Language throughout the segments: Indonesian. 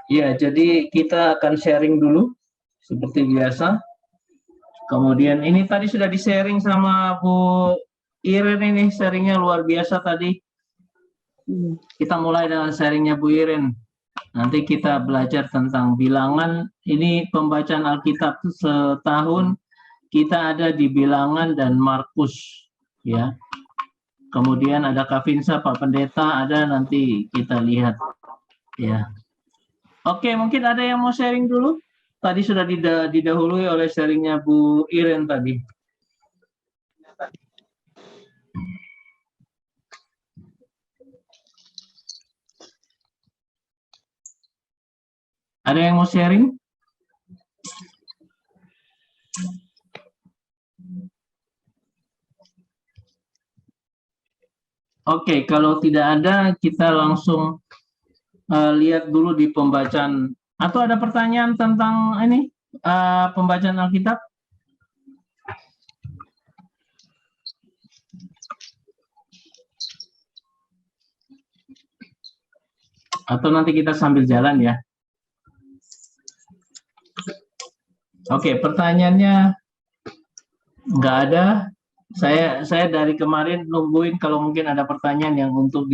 Ya, jadi kita akan sharing dulu seperti biasa. Kemudian ini tadi sudah di-sharing sama Bu Iren, ini sharingnya luar biasa tadi. Kita mulai dengan sharingnya Bu Iren. Nanti kita belajar tentang bilangan. Ini pembacaan Alkitab setahun kita ada di Bilangan dan Markus, ya. Kemudian ada Kak Vinsa, Pak Pendeta, ada, nanti kita lihat, ya. Oke, mungkin ada yang mau sharing dulu? Tadi sudah didahului oleh sharingnya Bu Iren tadi. Ada yang mau sharing? Oke, kalau tidak ada, kita langsung lihat dulu di pembacaan. Atau ada pertanyaan tentang ini pembacaan Alkitab? Atau nanti kita sambil jalan ya? Oke, pertanyaannya nggak ada. Saya dari kemarin nungguin kalau mungkin ada pertanyaan yang untuk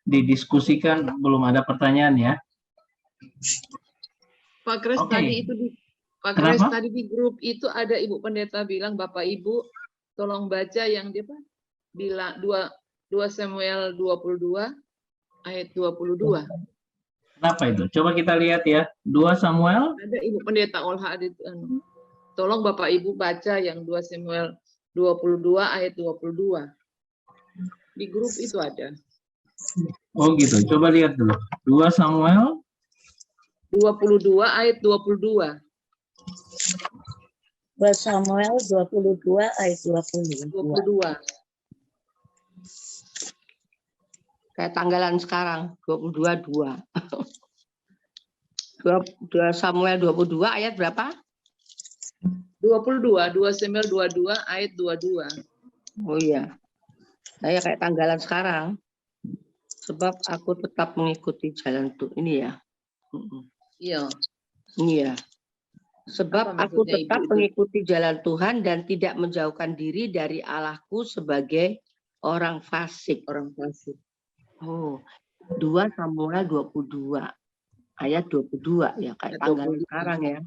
didiskusikan, belum ada pertanyaan ya. Pak Kres, tadi di grup itu ada Ibu Pendeta bilang, Bapak Ibu tolong baca yang dia bilang 2 Samuel 22 ayat 22. Kenapa itu? Coba kita lihat ya. 2 Samuel. Ada Ibu Pendeta Olha itu. Tolong Bapak Ibu baca yang 2 Samuel 22 ayat 22. Di grup itu ada. Oh gitu. Coba lihat dulu. 2 Samuel 22 ayat 22. 2 Samuel 22 ayat 22. Kayak tanggalan sekarang, 22. 2 Samuel 22 ayat berapa? 22, 2 Samuel 22 ayat 22. Oh iya. Saya kayak tanggalan sekarang. Sebab aku tetap mengikuti jalan tuh ini ya. Iya. Iya. Sebab aku tetap mengikuti jalan Tuhan dan tidak menjauhkan diri dari Allahku sebagai orang fasik. Orang fasik. Oh, 2 Samuel 22 ayat 22 ya, kayak tanggal sekarang ya.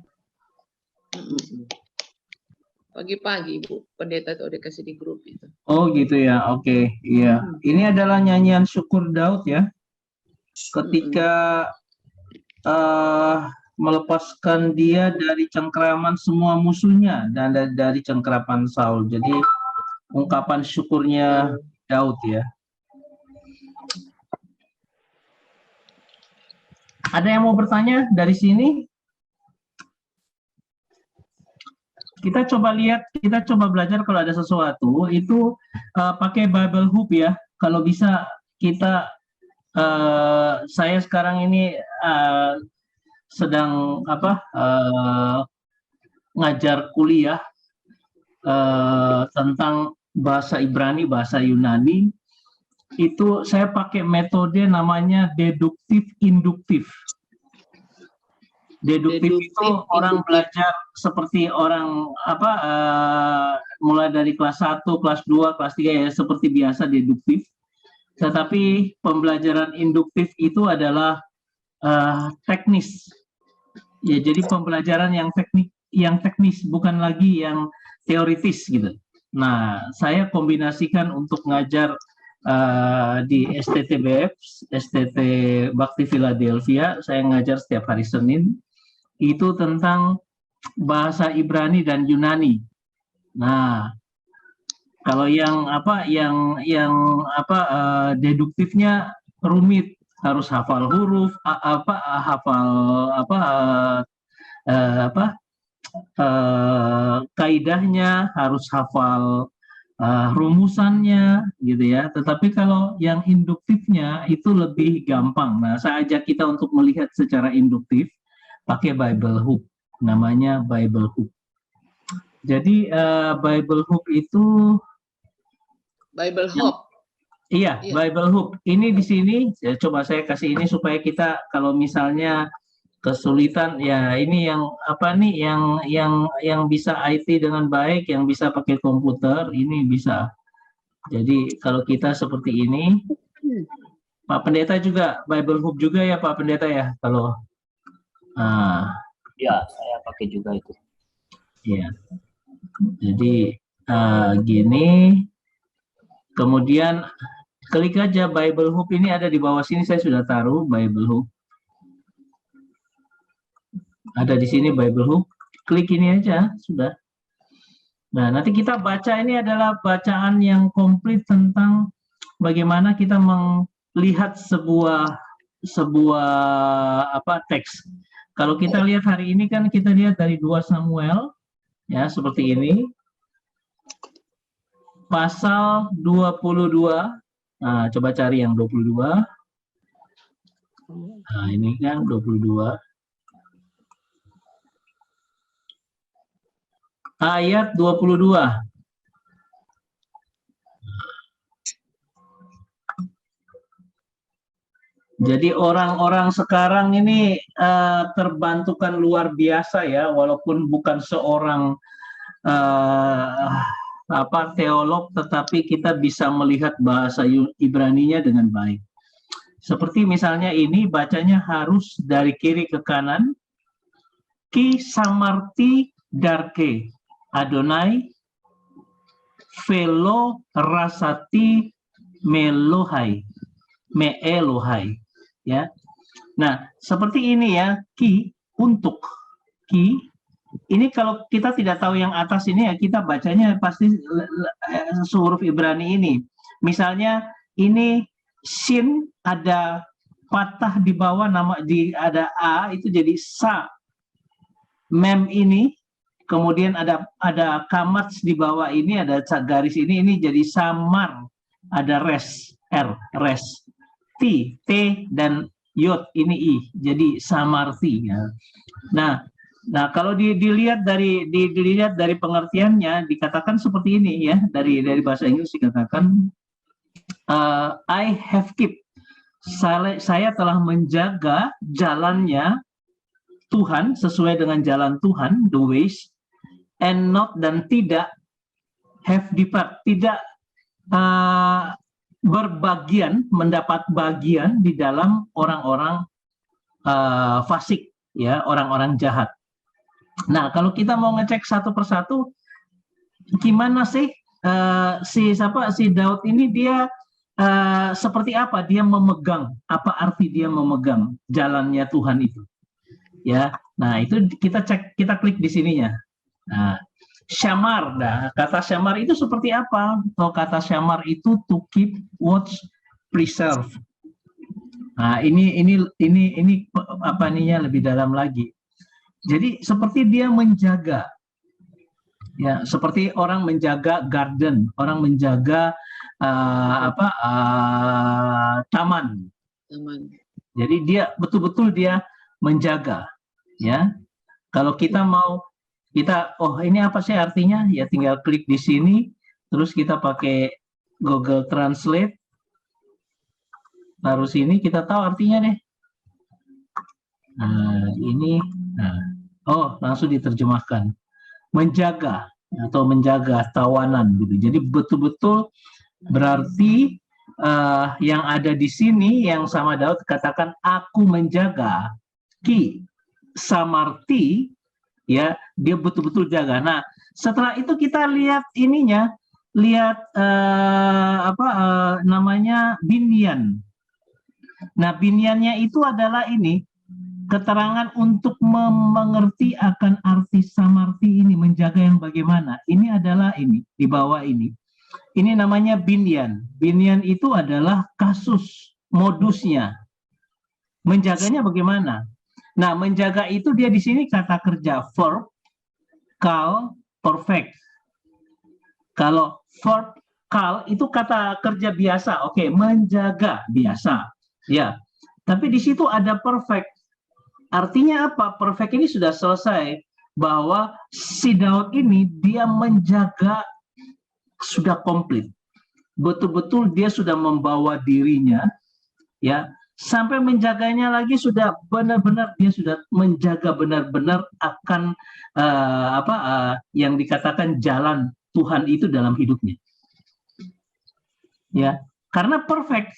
Pagi-pagi Ibu Pendeta itu udah kasih di grup itu. Oh gitu ya, oke. Iya. Ini adalah nyanyian syukur Daud ya. Ketika melepaskan dia dari cengkeraman semua musuhnya dan dari cengkeraman Saul. Jadi ungkapan syukurnya Daud ya. Ada yang mau bertanya dari sini? Kita coba lihat, kita coba belajar kalau ada sesuatu itu pakai Bible Hub ya. Kalau bisa kita, saya sekarang ini sedang ngajar kuliah tentang bahasa Ibrani, bahasa Yunani. Itu saya pakai metode namanya deduktif induktif. Deduktif itu orang belajar seperti orang mulai dari kelas 1, kelas 2, kelas 3 ya, seperti biasa deduktif. Tetapi pembelajaran induktif itu adalah teknis. Ya, jadi pembelajaran yang teknis, bukan lagi yang teoritis gitu. Nah, saya kombinasikan untuk ngajar di STTBF, STT Bakti Philadelphia, saya ngajar setiap hari Senin, itu tentang bahasa Ibrani dan Yunani. Nah, kalau yang deduktifnya rumit, harus hafal huruf, kaidahnya, harus hafal rumusannya gitu ya. Tetapi kalau yang induktifnya itu lebih gampang. Nah, saya ajak kita untuk melihat secara induktif pakai Bible Hub, namanya Bible Hub. Jadi Bible Hub itu Bible Hub. Iya, Iya. Bible Hub. Ini di sini, ya, coba saya kasih ini supaya kita kalau misalnya kesulitan, ya ini yang apa nih, yang bisa IT dengan baik, yang bisa pakai komputer, ini bisa. Jadi kalau kita seperti ini, Pak Pendeta juga Bible Hub juga ya Pak Pendeta ya, kalau Ya, saya pakai juga itu. ya. Jadi gini, kemudian klik aja Bible Hub, ini ada di bawah sini, saya sudah taruh Bible Hub. Ada di sini Bible Hub, klik ini aja, sudah. Nah, nanti kita baca, ini adalah bacaan yang komplit tentang bagaimana kita melihat sebuah teks. Kalau kita lihat hari ini kan kita lihat dari 2 Samuel, ya seperti ini. Pasal 22. Nah, coba cari yang 22. Nah, ini kan 22. Ayat 22. Jadi orang-orang sekarang ini terbantukan luar biasa ya, walaupun bukan seorang teolog, tetapi kita bisa melihat bahasa Ibraninya dengan baik. Seperti misalnya ini bacanya harus dari kiri ke kanan. Ki samarti darke Adonai velo rasati melohai ya. Nah, seperti ini ya, ki untuk ki. Ini kalau kita tidak tahu yang atas ini ya, kita bacanya pasti huruf Ibrani ini. Misalnya ini sin, ada patah di bawah, ada a, itu jadi sa. Mem ini, kemudian ada kamats di bawah ini, ada garis ini jadi samar, ada res, r, res. T dan yod ini i, jadi samarti ya. Nah kalau dilihat dari pengertiannya, dikatakan seperti ini ya, dari bahasa Inggris dikatakan I have kept, saya telah menjaga jalannya Tuhan, sesuai dengan jalan Tuhan, the ways, and not, dan tidak, have depart, tidak berbagian, mendapat bagian di dalam orang-orang fasik, ya, orang-orang jahat. Nah, kalau kita mau ngecek satu persatu, gimana sih si Daud ini, dia seperti apa dia memegang, apa arti dia memegang jalannya Tuhan itu, ya. Nah, itu kita cek, kita klik di sininya. Nah, syamar, kata syamar itu seperti apa? Oh, kata syamar itu to keep, watch, preserve. Nah, ini apa ininya lebih dalam lagi. Jadi seperti dia menjaga, ya, seperti orang menjaga garden, orang menjaga taman. Jadi dia betul-betul dia menjaga, ya. Kalau kita mau, oh ini apa sih artinya? Ya tinggal klik di sini, terus kita pakai Google Translate, taruh sini, kita tahu artinya deh. Nah, ini, langsung diterjemahkan. Menjaga atau menjaga tawanan gitu. Jadi betul-betul berarti yang ada di sini yang sama Daud katakan aku menjaga, ki samarti, ya, dia betul-betul jaga. Nah, setelah itu kita lihat ininya, lihat namanya binyan. Nah, binyannya itu adalah ini, keterangan untuk mengerti akan arti samarti ini, menjaga yang bagaimana. Ini adalah ini, di bawah ini. Ini namanya binyan. Binyan itu adalah kasus, modusnya. Menjaganya bagaimana? Nah, menjaga itu dia di sini kata kerja verb, kal, perfect. Kalau verb, kal itu kata kerja biasa. Oke, menjaga biasa. Ya. Tapi di situ ada perfect. Artinya apa? Perfect ini sudah selesai, bahwa si Daud ini dia menjaga sudah komplit. betul-betul dia sudah membawa dirinya, ya, sampai menjaganya lagi sudah benar-benar dia sudah menjaga benar-benar akan yang dikatakan jalan Tuhan itu dalam hidupnya, ya, karena perfect.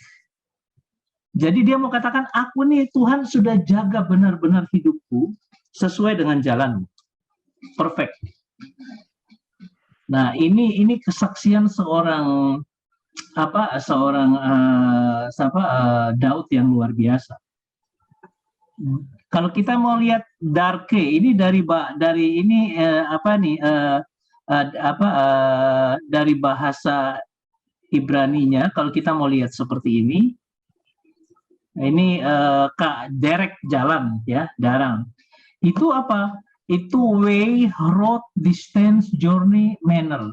Jadi dia mau katakan, aku nih Tuhan sudah jaga benar-benar hidupku sesuai dengan jalanmu, perfect. Nah, ini kesaksian seorang Daud yang luar biasa. Kalau kita mau lihat Darke ini dari dari bahasa Ibraninya, kalau kita mau lihat seperti ini direct jalan, ya, darang. Itu apa? Itu way, road, distance, journey, manner.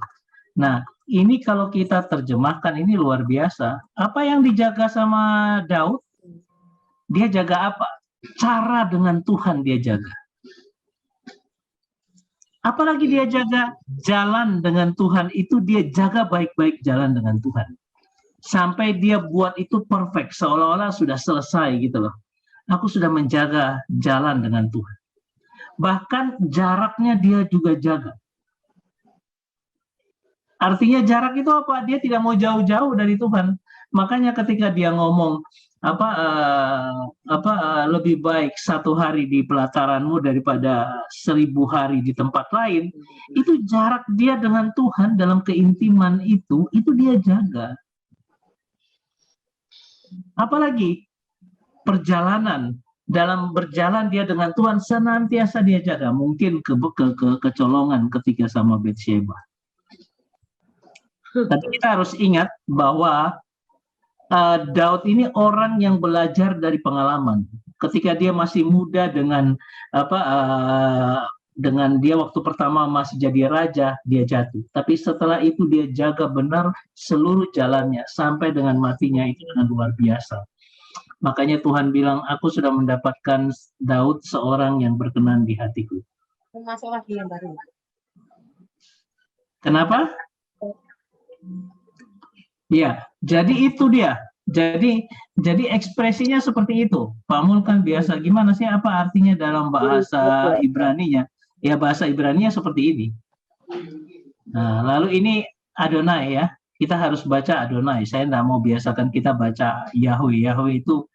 Nah, ini kalau kita terjemahkan ini luar biasa. Apa yang dijaga sama Daud? Dia jaga apa? Cara dengan Tuhan dia jaga. Apalagi dia jaga jalan dengan Tuhan, itu dia jaga baik-baik jalan dengan Tuhan. Sampai dia buat itu perfect, seolah-olah sudah selesai gitu loh. Aku sudah menjaga jalan dengan Tuhan. Bahkan jaraknya dia juga jaga. Artinya jarak itu apa? Dia tidak mau jauh-jauh dari Tuhan. Makanya ketika dia ngomong lebih baik 1 hari di pelataranmu daripada 1000 hari di tempat lain, itu jarak dia dengan Tuhan dalam keintiman itu dia jaga. Apalagi perjalanan, dalam berjalan dia dengan Tuhan senantiasa dia jaga. Mungkin kecolongan ketika sama Betsheba. Tapi kita harus ingat bahwa Daud ini orang yang belajar dari pengalaman. Ketika dia masih muda dengan dia waktu pertama masih jadi raja, dia jatuh. Tapi setelah itu dia jaga benar seluruh jalannya sampai dengan matinya, itu dengan luar biasa. Makanya Tuhan bilang, aku sudah mendapatkan Daud seorang yang berkenan di hatiku. Masuk lagi yang baru. Kenapa? Ya, jadi itu dia. Jadi ekspresinya seperti itu. Pak Mul kan biasa, gimana sih apa artinya dalam bahasa Ibraninya? Ya, bahasa Ibraninya seperti ini. Nah, lalu ini Adonai, ya. Kita harus baca Adonai. Saya tidak mau biasakan kita baca Yahweh. Yahweh itu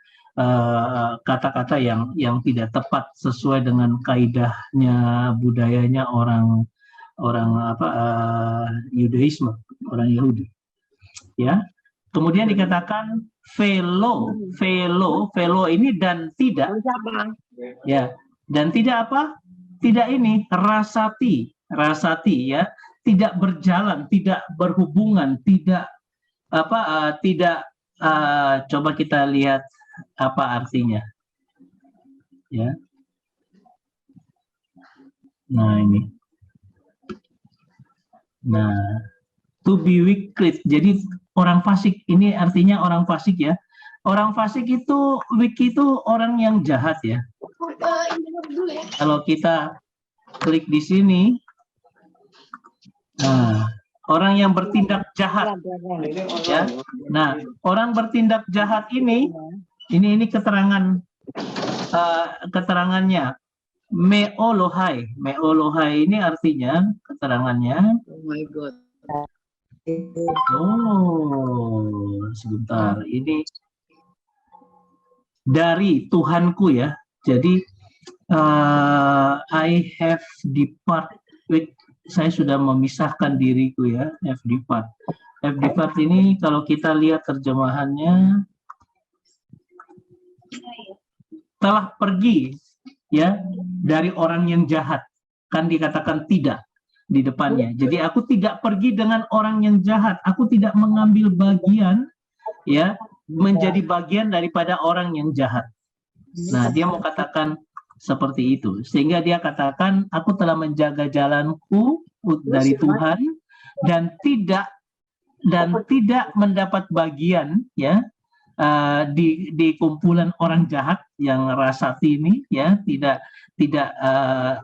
kata-kata yang tidak tepat sesuai dengan kaidahnya, budayanya orang Yudaisme, orang Yahudi. Ya. Kemudian dikatakan velo ini dan tidak. Ya. Dan tidak apa? Tidak ini rasati ya, tidak berjalan, tidak berhubungan, tidak coba kita lihat apa artinya, ya. Nah ini, to be wicked, jadi orang fasik, ini artinya orang fasik, ya. Orang fasik itu, wicked itu orang yang jahat, ya. Kalau kita klik di sini, nah, orang yang bertindak jahat, ya. Nah, orang bertindak jahat ini keterangannya meolohai. Meolohai ini artinya keterangannya. Oh my God. Oh, sebentar. Ini dari Tuhanku, ya. Jadi I have departed. Saya sudah memisahkan diriku, ya. Have depart. Have depart ini kalau kita lihat terjemahannya telah pergi, ya, dari orang yang jahat. Kan dikatakan tidak di depannya. Jadi aku tidak pergi dengan orang yang jahat. Aku tidak mengambil bagian, ya, menjadi bagian daripada orang yang jahat. Nah, dia mau katakan seperti itu. Sehingga dia katakan, aku telah menjaga jalanku dari Tuhan dan tidak mendapat bagian, ya, di kumpulan orang jahat yang rasati ini, ya, tidak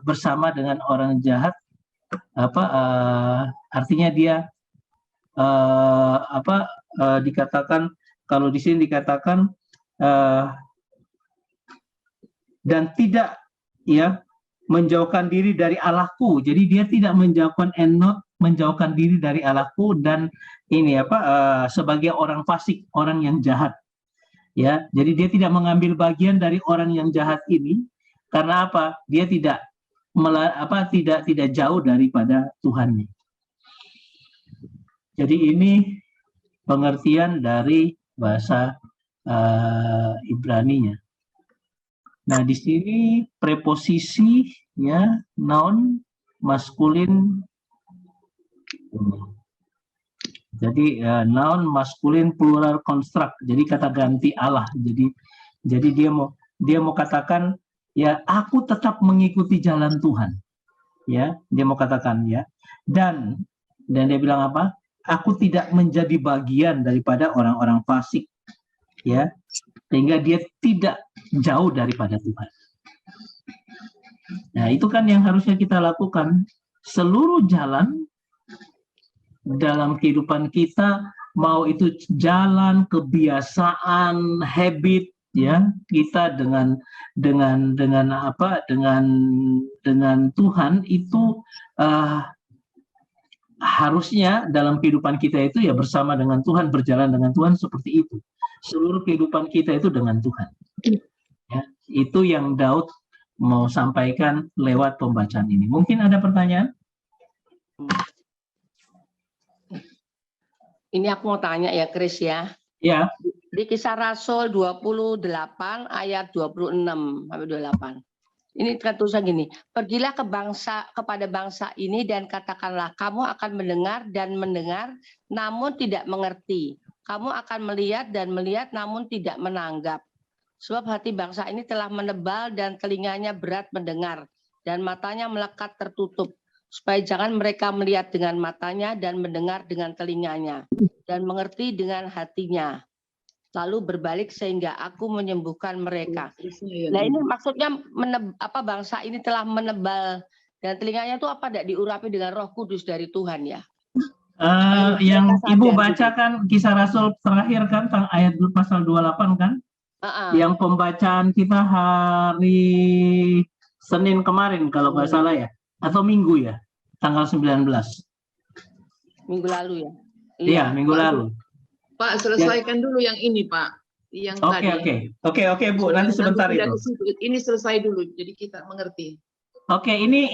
bersama dengan orang jahat. Artinya dia dikatakan, kalau di sini dikatakan dan tidak ya menjauhkan diri dari Allahku. Jadi dia tidak menjauhkan diri dari Allahku dan ini sebagai orang fasik, orang yang jahat. Ya, jadi dia tidak mengambil bagian dari orang yang jahat ini karena apa? Dia tidak jauh daripada Tuhannya. Jadi ini pengertian dari bahasa Ibraninya. Nah, di sini preposisi ya noun maskulin. Jadi noun maskulin plural construct. Jadi kata ganti Allah. Jadi dia mau katakan ya aku tetap mengikuti jalan Tuhan. Ya, dia mau katakan ya. Dan dia bilang apa? Aku tidak menjadi bagian daripada orang-orang fasik. Ya. Sehingga dia tidak jauh daripada Tuhan. Nah, itu kan yang harusnya kita lakukan. Seluruh jalan dalam kehidupan kita, mau itu jalan, kebiasaan, habit, ya, kita dengan Tuhan itu harusnya dalam kehidupan kita itu ya bersama dengan Tuhan, berjalan dengan Tuhan seperti itu. Seluruh kehidupan kita itu dengan Tuhan. Ya, itu yang Daud mau sampaikan lewat pembacaan ini. Mungkin ada pertanyaan? Ini aku mau tanya ya, Chris ya. Ya. Di Kisah Rasul 28 ayat 26 sampai 28. Ini tulisan gini, pergilah kepada bangsa ini dan katakanlah, kamu akan mendengar dan mendengar, namun tidak mengerti. Kamu akan melihat dan melihat, namun tidak menanggap. Sebab hati bangsa ini telah menebal dan telinganya berat mendengar, dan matanya melekat tertutup, supaya jangan mereka melihat dengan matanya dan mendengar dengan telinganya, dan mengerti dengan hatinya, lalu berbalik sehingga aku menyembuhkan mereka. Nah ini maksudnya bangsa ini telah menebal dan telinganya itu apa? Tidak diurapi dengan Roh Kudus dari Tuhan ya? Yang Ibu bacakan Kisah Rasul terakhir kan, ayat pasal 28 kan? Yang pembacaan kita hari Senin kemarin kalau nggak salah ya, atau Minggu ya, tanggal 19. Minggu lalu ya? Iya, minggu lalu. Pak, selesaikan dulu yang ini, Pak. Yang tadi. Oke, Bu. Nanti sebentar itu. Ini selesai dulu, jadi kita mengerti. Oke, ini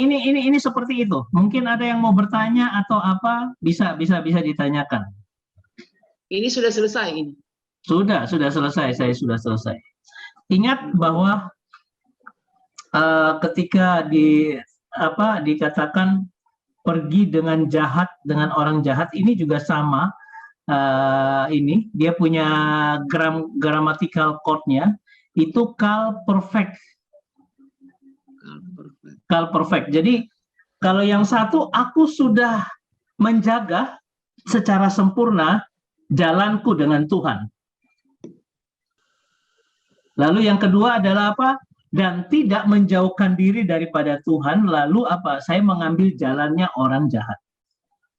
seperti itu. Mungkin ada yang mau bertanya atau apa, bisa ditanyakan. Ini sudah selesai ini. Sudah selesai. Saya sudah selesai. Ingat bahwa ketika dikatakan pergi dengan orang jahat, ini juga sama. Ini dia punya grammatical code-nya itu kal perfect. Jadi kalau yang satu, aku sudah menjaga secara sempurna jalanku dengan Tuhan. Lalu yang kedua adalah apa? Dan tidak menjauhkan diri daripada Tuhan. Lalu apa? Saya mengambil jalannya orang jahat.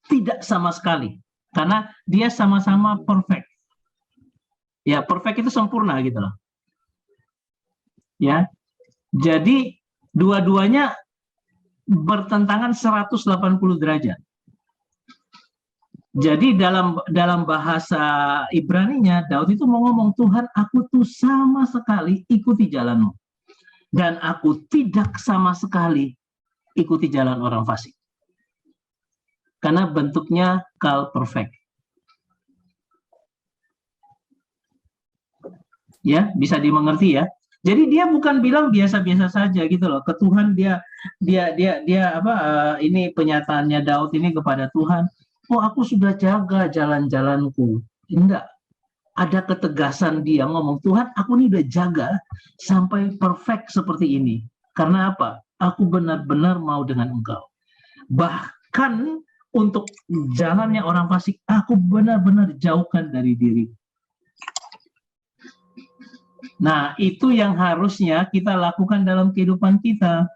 Tidak sama sekali. Karena dia sama-sama perfect. Ya, perfect itu sempurna gitu loh. Ya. Jadi dua-duanya bertentangan 180 derajat. Jadi dalam bahasa Ibraninya, Daud itu mau ngomong, Tuhan, aku tuh sama sekali ikuti jalanmu. Dan aku tidak sama sekali ikuti jalan orang fasik. Karena bentuknya kal perfect. Ya, bisa dimengerti ya. Jadi dia bukan bilang biasa-biasa saja gitu loh. Ke Tuhan dia ini penyataannya Daud ini kepada Tuhan. Oh, aku sudah jaga jalan-jalanku. Enggak. Ada ketegasan dia ngomong, Tuhan, aku ini udah jaga sampai perfect seperti ini. Karena apa? Aku benar-benar mau dengan Engkau. Bahkan untuk jalannya orang fasik, aku benar-benar jauhkan dari diri. Nah, itu yang harusnya kita lakukan dalam kehidupan kita.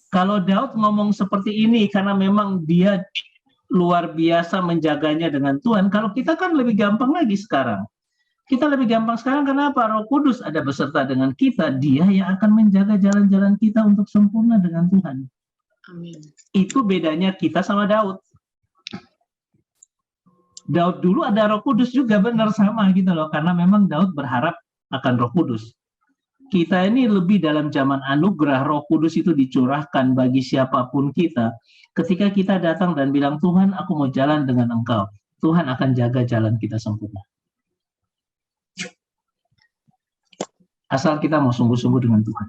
Kalau Daud ngomong seperti ini karena memang dia luar biasa menjaganya dengan Tuhan. Kalau kita kan lebih gampang lagi sekarang. Kita lebih gampang sekarang karena apa? Roh Kudus ada beserta dengan kita. Dia yang akan menjaga jalan-jalan kita untuk sempurna dengan Tuhan. Amin. Itu bedanya kita sama Daud. Daud dulu ada Roh Kudus juga, benar sama gitu loh. Karena memang Daud berharap akan Roh Kudus. Kita ini lebih dalam zaman anugerah, Roh Kudus itu dicurahkan bagi siapapun kita. Ketika kita datang dan bilang, Tuhan aku mau jalan dengan Engkau. Tuhan akan jaga jalan kita sempurna. Asal kita mau sungguh-sungguh dengan Tuhan.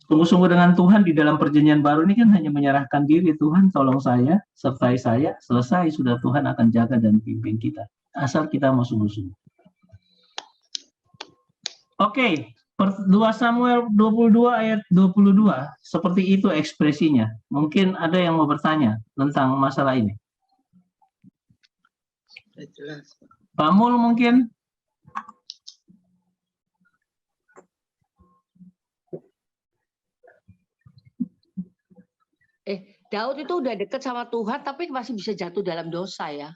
Sungguh-sungguh dengan Tuhan di dalam perjanjian baru ini kan hanya menyerahkan diri. Tuhan tolong saya, sertai saya, selesai sudah Tuhan akan jaga dan pimpin kita. Asal kita mau sungguh-sungguh. Oke, 2 Samuel 22 ayat 22. Seperti itu ekspresinya. Mungkin ada yang mau bertanya tentang masalah ini. Jelas. Pak Mul mungkin? Daud itu udah dekat sama Tuhan, tapi masih bisa jatuh dalam dosa ya.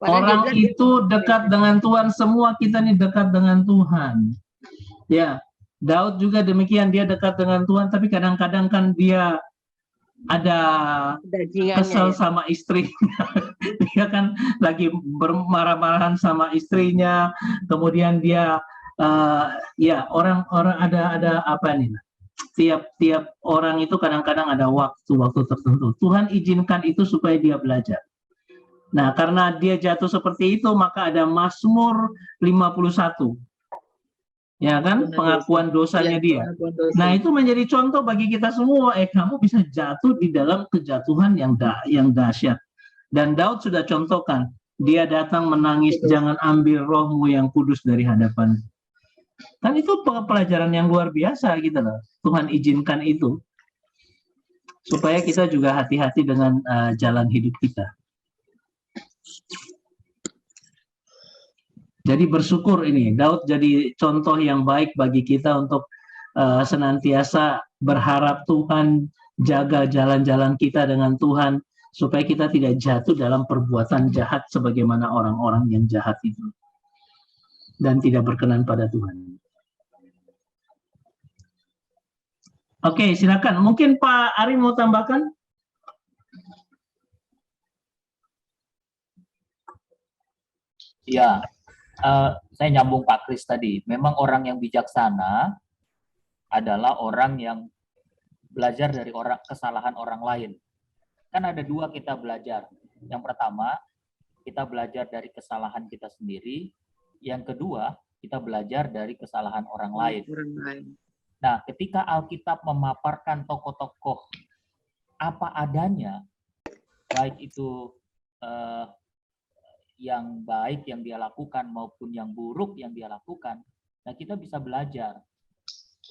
Orang itu dekat dengan Tuhan, semua kita nih dekat dengan Tuhan. Ya, Daud juga demikian, dia dekat dengan Tuhan, tapi kadang-kadang kan dia ada kesel sama istrinya. Dia kan lagi bermarah-marahan sama istrinya, kemudian dia ya orang-orang ada apa nih? Tiap orang itu kadang-kadang ada waktu tertentu. Tuhan izinkan itu supaya dia belajar. Nah, karena dia jatuh seperti itu, maka ada Mazmur 51. Ya kan? Pengakuan dosanya dia. Nah, itu menjadi contoh bagi kita semua. Kamu bisa jatuh di dalam kejatuhan yang dahsyat. Dan Daud sudah contohkan. Dia datang menangis, jangan ambil rohmu yang kudus dari hadapan. Kan itu pelajaran yang luar biasa gitu loh. Tuhan izinkan itu. Supaya kita juga hati-hati dengan jalan hidup kita. Jadi bersyukur ini, Daud jadi contoh yang baik bagi kita untuk senantiasa berharap Tuhan jaga jalan-jalan kita dengan Tuhan, supaya kita tidak jatuh dalam perbuatan jahat sebagaimana orang-orang yang jahat itu. Dan tidak berkenan pada Tuhan. Oke, silakan. Mungkin Pak Ari mau tambahkan? Ya, saya nyambung Pak Kris tadi. Memang orang yang bijaksana adalah orang yang belajar dari kesalahan orang lain. Kan ada dua kita belajar. Yang pertama, kita belajar dari kesalahan kita sendiri. Yang kedua, kita belajar dari kesalahan orang lain. Nah, ketika Alkitab memaparkan tokoh-tokoh apa adanya, baik itu yang baik yang dia lakukan maupun yang buruk yang dia lakukan, nah kita bisa belajar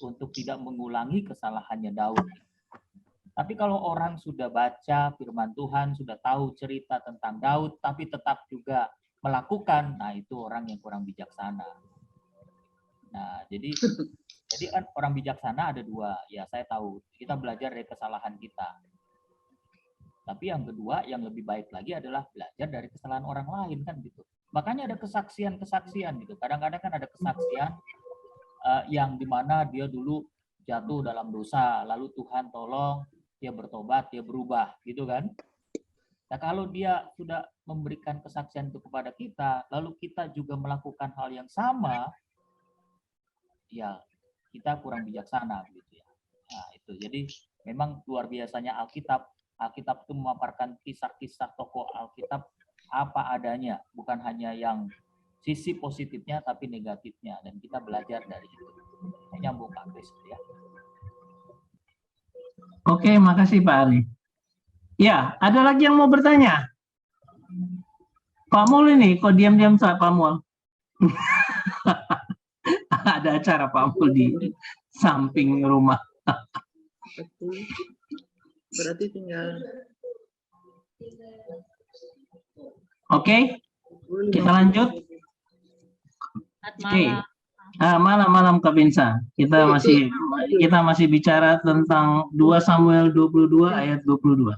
untuk tidak mengulangi kesalahannya Daud. Tapi kalau orang sudah baca firman Tuhan, sudah tahu cerita tentang Daud, tapi tetap juga melakukan, nah itu orang yang kurang bijaksana. Nah, jadi kan orang bijaksana ada dua, ya saya tahu, kita belajar dari kesalahan kita. Tapi yang kedua, yang lebih baik lagi adalah belajar dari kesalahan orang lain kan gitu. Makanya ada kesaksian-kesaksian gitu. Kadang-kadang kan ada kesaksian yang dimana dia dulu jatuh dalam dosa, lalu Tuhan tolong, dia bertobat, dia berubah gitu kan. Nah kalau dia sudah memberikan kesaksian itu kepada kita, lalu kita juga melakukan hal yang sama, ya kita kurang bijaksana gitu ya. Nah itu, jadi memang luar biasanya Alkitab itu memaparkan kisah-kisah tokoh Alkitab apa adanya, bukan hanya yang sisi positifnya tapi negatifnya, dan kita belajar dari itu. Nyambung Pak Kris ya. Oke, makasih Pak Ari. Ya, ada lagi yang mau bertanya? Pak Mul ini kok diam-diam Pak Mul? Ada acara Pak Mul di samping rumah. Berarti tinggal. Oke, kita lanjut. Oke. Malam Kak Binsa. Kita masih bicara tentang 2 Samuel 22 ayat 22.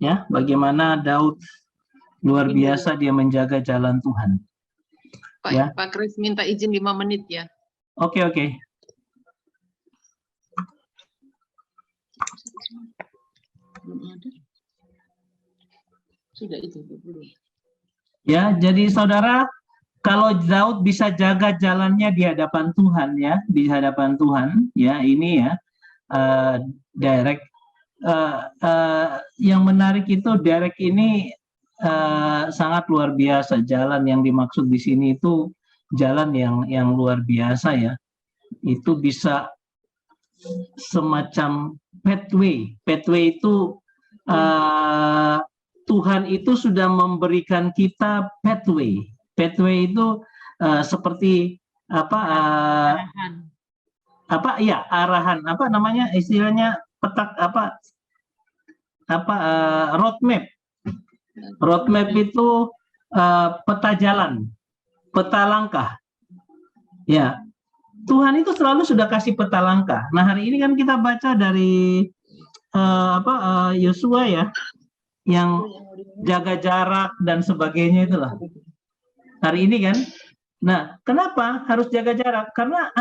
Ya, bagaimana Daud luar biasa dia menjaga jalan Tuhan. Pak, Ya. Pak Kris minta izin 5 menit ya. Oke. Belum ada. Sudah itu belum. Ya, jadi saudara, kalau Daud bisa jaga jalannya di hadapan Tuhan ya, di hadapan Tuhan, ya ini ya, Derek. Yang menarik itu Derek ini sangat luar biasa. Jalan yang dimaksud di sini itu jalan yang luar biasa ya. Itu bisa semacam pathway. Pathway itu Tuhan itu sudah memberikan kita pathway. Pathway itu seperti arahan, apa namanya istilahnya, petak roadmap. Roadmap itu peta jalan, peta langkah. Ya, Tuhan itu selalu sudah kasih peta langkah. Nah, hari ini kan kita baca dari Yosua ya, yang jaga jarak dan sebagainya itulah. Hari ini kan. Nah, kenapa harus jaga jarak? Karena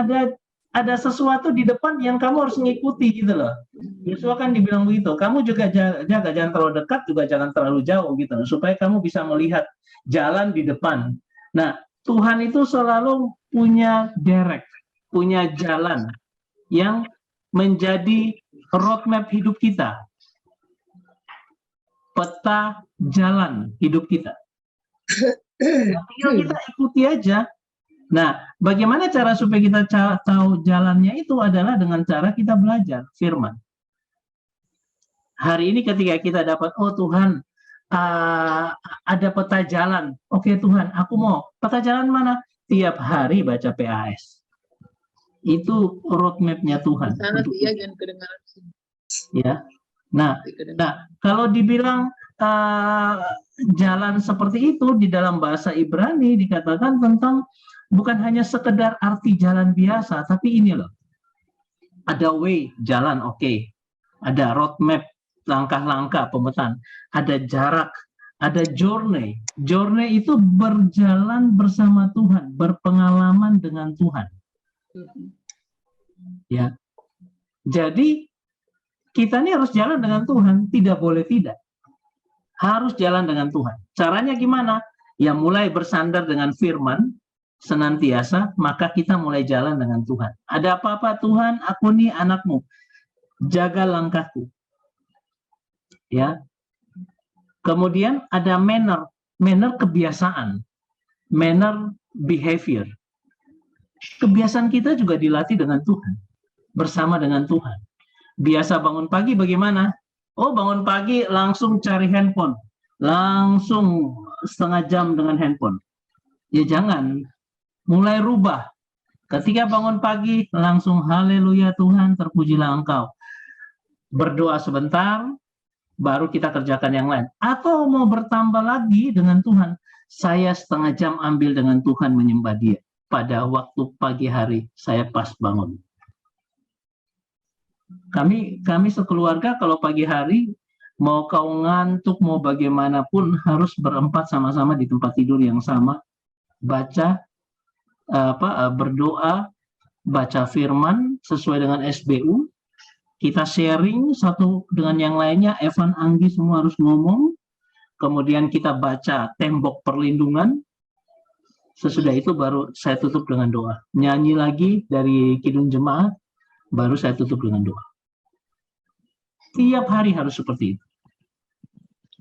ada sesuatu di depan yang kamu harus mengikuti gitu loh. Yosua kan dibilang begitu. Kamu juga jaga, jangan terlalu dekat, juga jangan terlalu jauh gitu loh, supaya kamu bisa melihat jalan di depan. Nah, Tuhan itu selalu punya direct, punya jalan yang menjadi roadmap hidup kita. Peta jalan hidup kita. Tinggal kita ikuti aja. Nah, bagaimana cara supaya kita tahu jalannya itu adalah dengan cara kita belajar firman. Hari ini ketika kita dapat, oh Tuhan, ada peta jalan. Oke Tuhan, aku mau. Peta jalan mana? Tiap hari baca PAS. Itu roadmap-nya Tuhan. Sana dia jangan kedengaran. Ya. Nah, kalau dibilang jalan seperti itu di dalam bahasa Ibrani dikatakan tentang bukan hanya sekedar arti jalan biasa, tapi ini loh, ada way, jalan, oke. Ada roadmap, langkah-langkah pemetaan, ada jarak, ada journey. Journey itu berjalan bersama Tuhan, berpengalaman dengan Tuhan. Ya, jadi kita ini harus jalan dengan Tuhan, tidak boleh tidak. Harus jalan dengan Tuhan. Caranya gimana? Ya mulai bersandar dengan firman, senantiasa, maka kita mulai jalan dengan Tuhan. Ada apa-apa Tuhan, aku nih anakmu, jaga langkahku. Ya. Kemudian ada manner kebiasaan, manner behavior. Kebiasaan kita juga dilatih dengan Tuhan, bersama dengan Tuhan. Biasa bangun pagi bagaimana? Oh, bangun pagi langsung cari handphone, langsung setengah jam dengan handphone. Ya jangan, mulai rubah. Ketika bangun pagi langsung haleluya Tuhan, terpujilah Engkau. Berdoa sebentar, baru kita kerjakan yang lain. Atau mau bertambah lagi dengan Tuhan, saya setengah jam ambil dengan Tuhan menyembah Dia. Pada waktu pagi hari saya pas bangun. Kami sekeluarga kalau pagi hari mau kau ngantuk mau bagaimanapun harus berempat sama-sama di tempat tidur yang sama, baca berdoa, baca firman sesuai dengan SBU, kita sharing satu dengan yang lainnya. Evan, Anggi semua harus ngomong, kemudian kita baca tembok perlindungan. Sesudah itu baru saya tutup dengan doa, nyanyi lagi dari Kidung Jemaat, baru saya tutup dengan doa. Tiap hari harus seperti itu.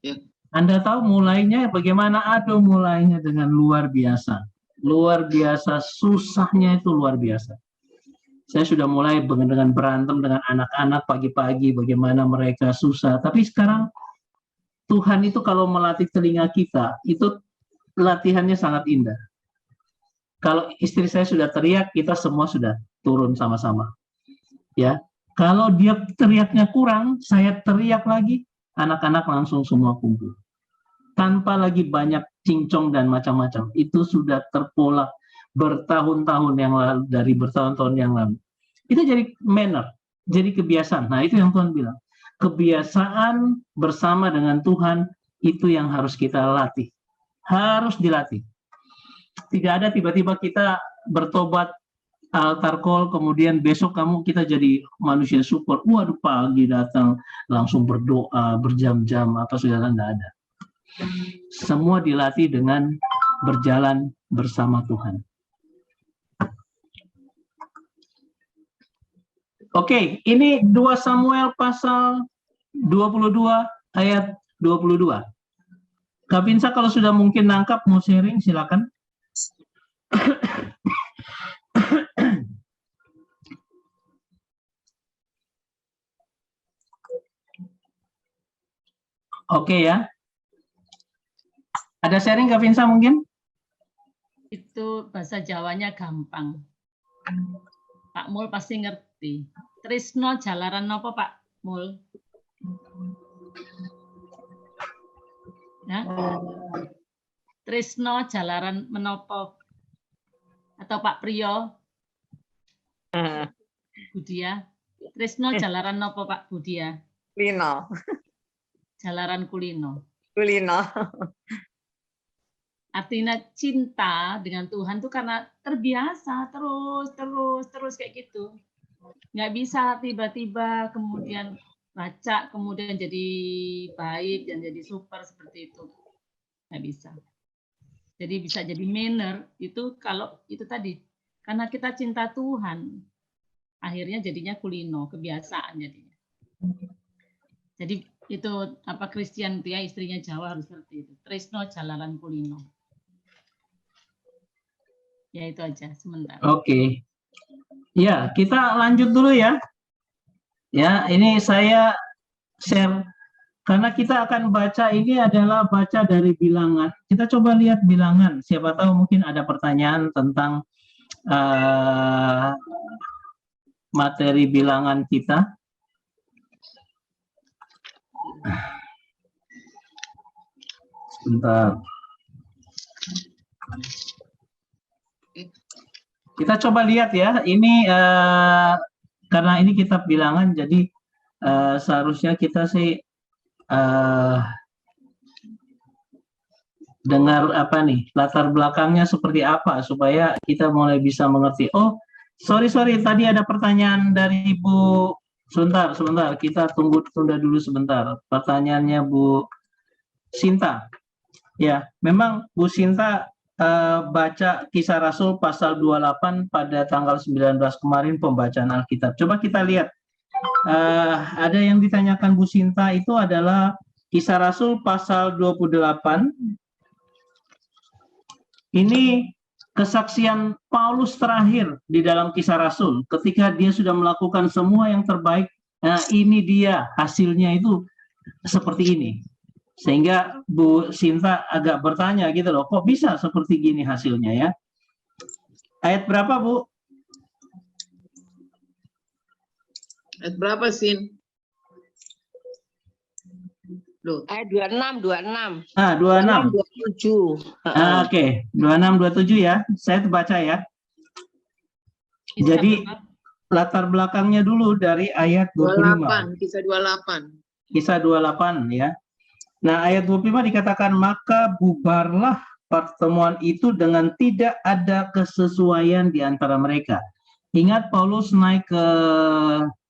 Ya. Anda tahu mulainya bagaimana? Aduh, mulainya dengan luar biasa. Luar biasa, susahnya itu luar biasa. Saya sudah mulai dengan berantem dengan anak-anak pagi-pagi, bagaimana mereka susah. Tapi sekarang Tuhan itu kalau melatih telinga kita, itu latihannya sangat indah. Kalau istri saya sudah teriak, kita semua sudah turun sama-sama. Ya, kalau dia teriaknya kurang, saya teriak lagi, anak-anak langsung semua kumpul. Tanpa lagi banyak cincong dan macam-macam. Itu sudah terpola bertahun-tahun yang lalu, dari bertahun-tahun yang lalu. Itu jadi manner, jadi kebiasaan. Nah, itu yang Tuhan bilang. kebiasaan bersama dengan Tuhan itu yang harus kita latih. Harus dilatih. Tidak ada tiba-tiba kita bertobat altar call, kemudian besok kita jadi manusia super. Waduh, pagi datang langsung berdoa berjam-jam apa segala, enggak ada. Semua dilatih dengan berjalan bersama Tuhan. Oke, ini 2 Samuel pasal 22 ayat 22. Kak Pinsa kalau sudah mungkin nangkap mau sharing silakan. Oke ya. Ada sharing Kak Pinsa mungkin? Itu bahasa Jawanya gampang. Pak Mul pasti ngerti. Trisno jalaran nopo Pak Mul? Ya? Trisno jalaran menopo? Atau Pak Priyo? Budia? Trisno jalaran nopo Pak Budia? Kulino. Jalaran kulino. Kulino. Artinya cinta dengan Tuhan tuh karena terbiasa terus kayak gitu. Nggak bisa tiba-tiba kemudian baca kemudian jadi baik dan jadi super seperti itu. Nggak bisa. Jadi bisa jadi manner itu kalau itu tadi karena kita cinta Tuhan akhirnya jadinya kulino, kebiasaan jadinya. Jadi itu apa Christian dia istrinya Jawa harus seperti itu. Trisno jalaran kulino. Ya itu aja sementara. Oke. Ya, kita lanjut dulu ya. Ya, ini saya share karena kita akan baca ini adalah baca dari bilangan. Kita coba lihat bilangan. Siapa tahu mungkin ada pertanyaan tentang materi bilangan kita. Sebentar. Kita coba lihat ya, ini karena ini kitab bilangan, jadi seharusnya kita sih dengar apa nih, latar belakangnya seperti apa, supaya kita mulai bisa mengerti. Oh, sorry, tadi ada pertanyaan dari Bu, sebentar, kita tunda dulu sebentar. Pertanyaannya Bu Sinta. Ya, memang Bu Sinta baca Kisah Rasul pasal 28 pada tanggal 19 kemarin pembacaan Alkitab. Coba kita lihat. Ada yang ditanyakan Bu Sinta itu adalah Kisah Rasul pasal 28. Ini kesaksian Paulus terakhir di dalam Kisah Rasul ketika dia sudah melakukan semua yang terbaik. Nah, ini dia hasilnya itu seperti ini. Sehingga Bu Sinta agak bertanya gitu loh, kok bisa seperti gini hasilnya ya? Ayat berapa Bu? Ayat berapa, Sin? Loh. Ayat 26. 26. 27. Oke, 26, 27 ya. Saya baca ya. Jadi latar belakangnya dulu dari ayat 25. 28, Kisah 28. Kisah 28 ya. Nah, ayat 25 dikatakan, maka bubarlah pertemuan itu dengan tidak ada kesesuaian di antara mereka. Ingat Paulus naik ke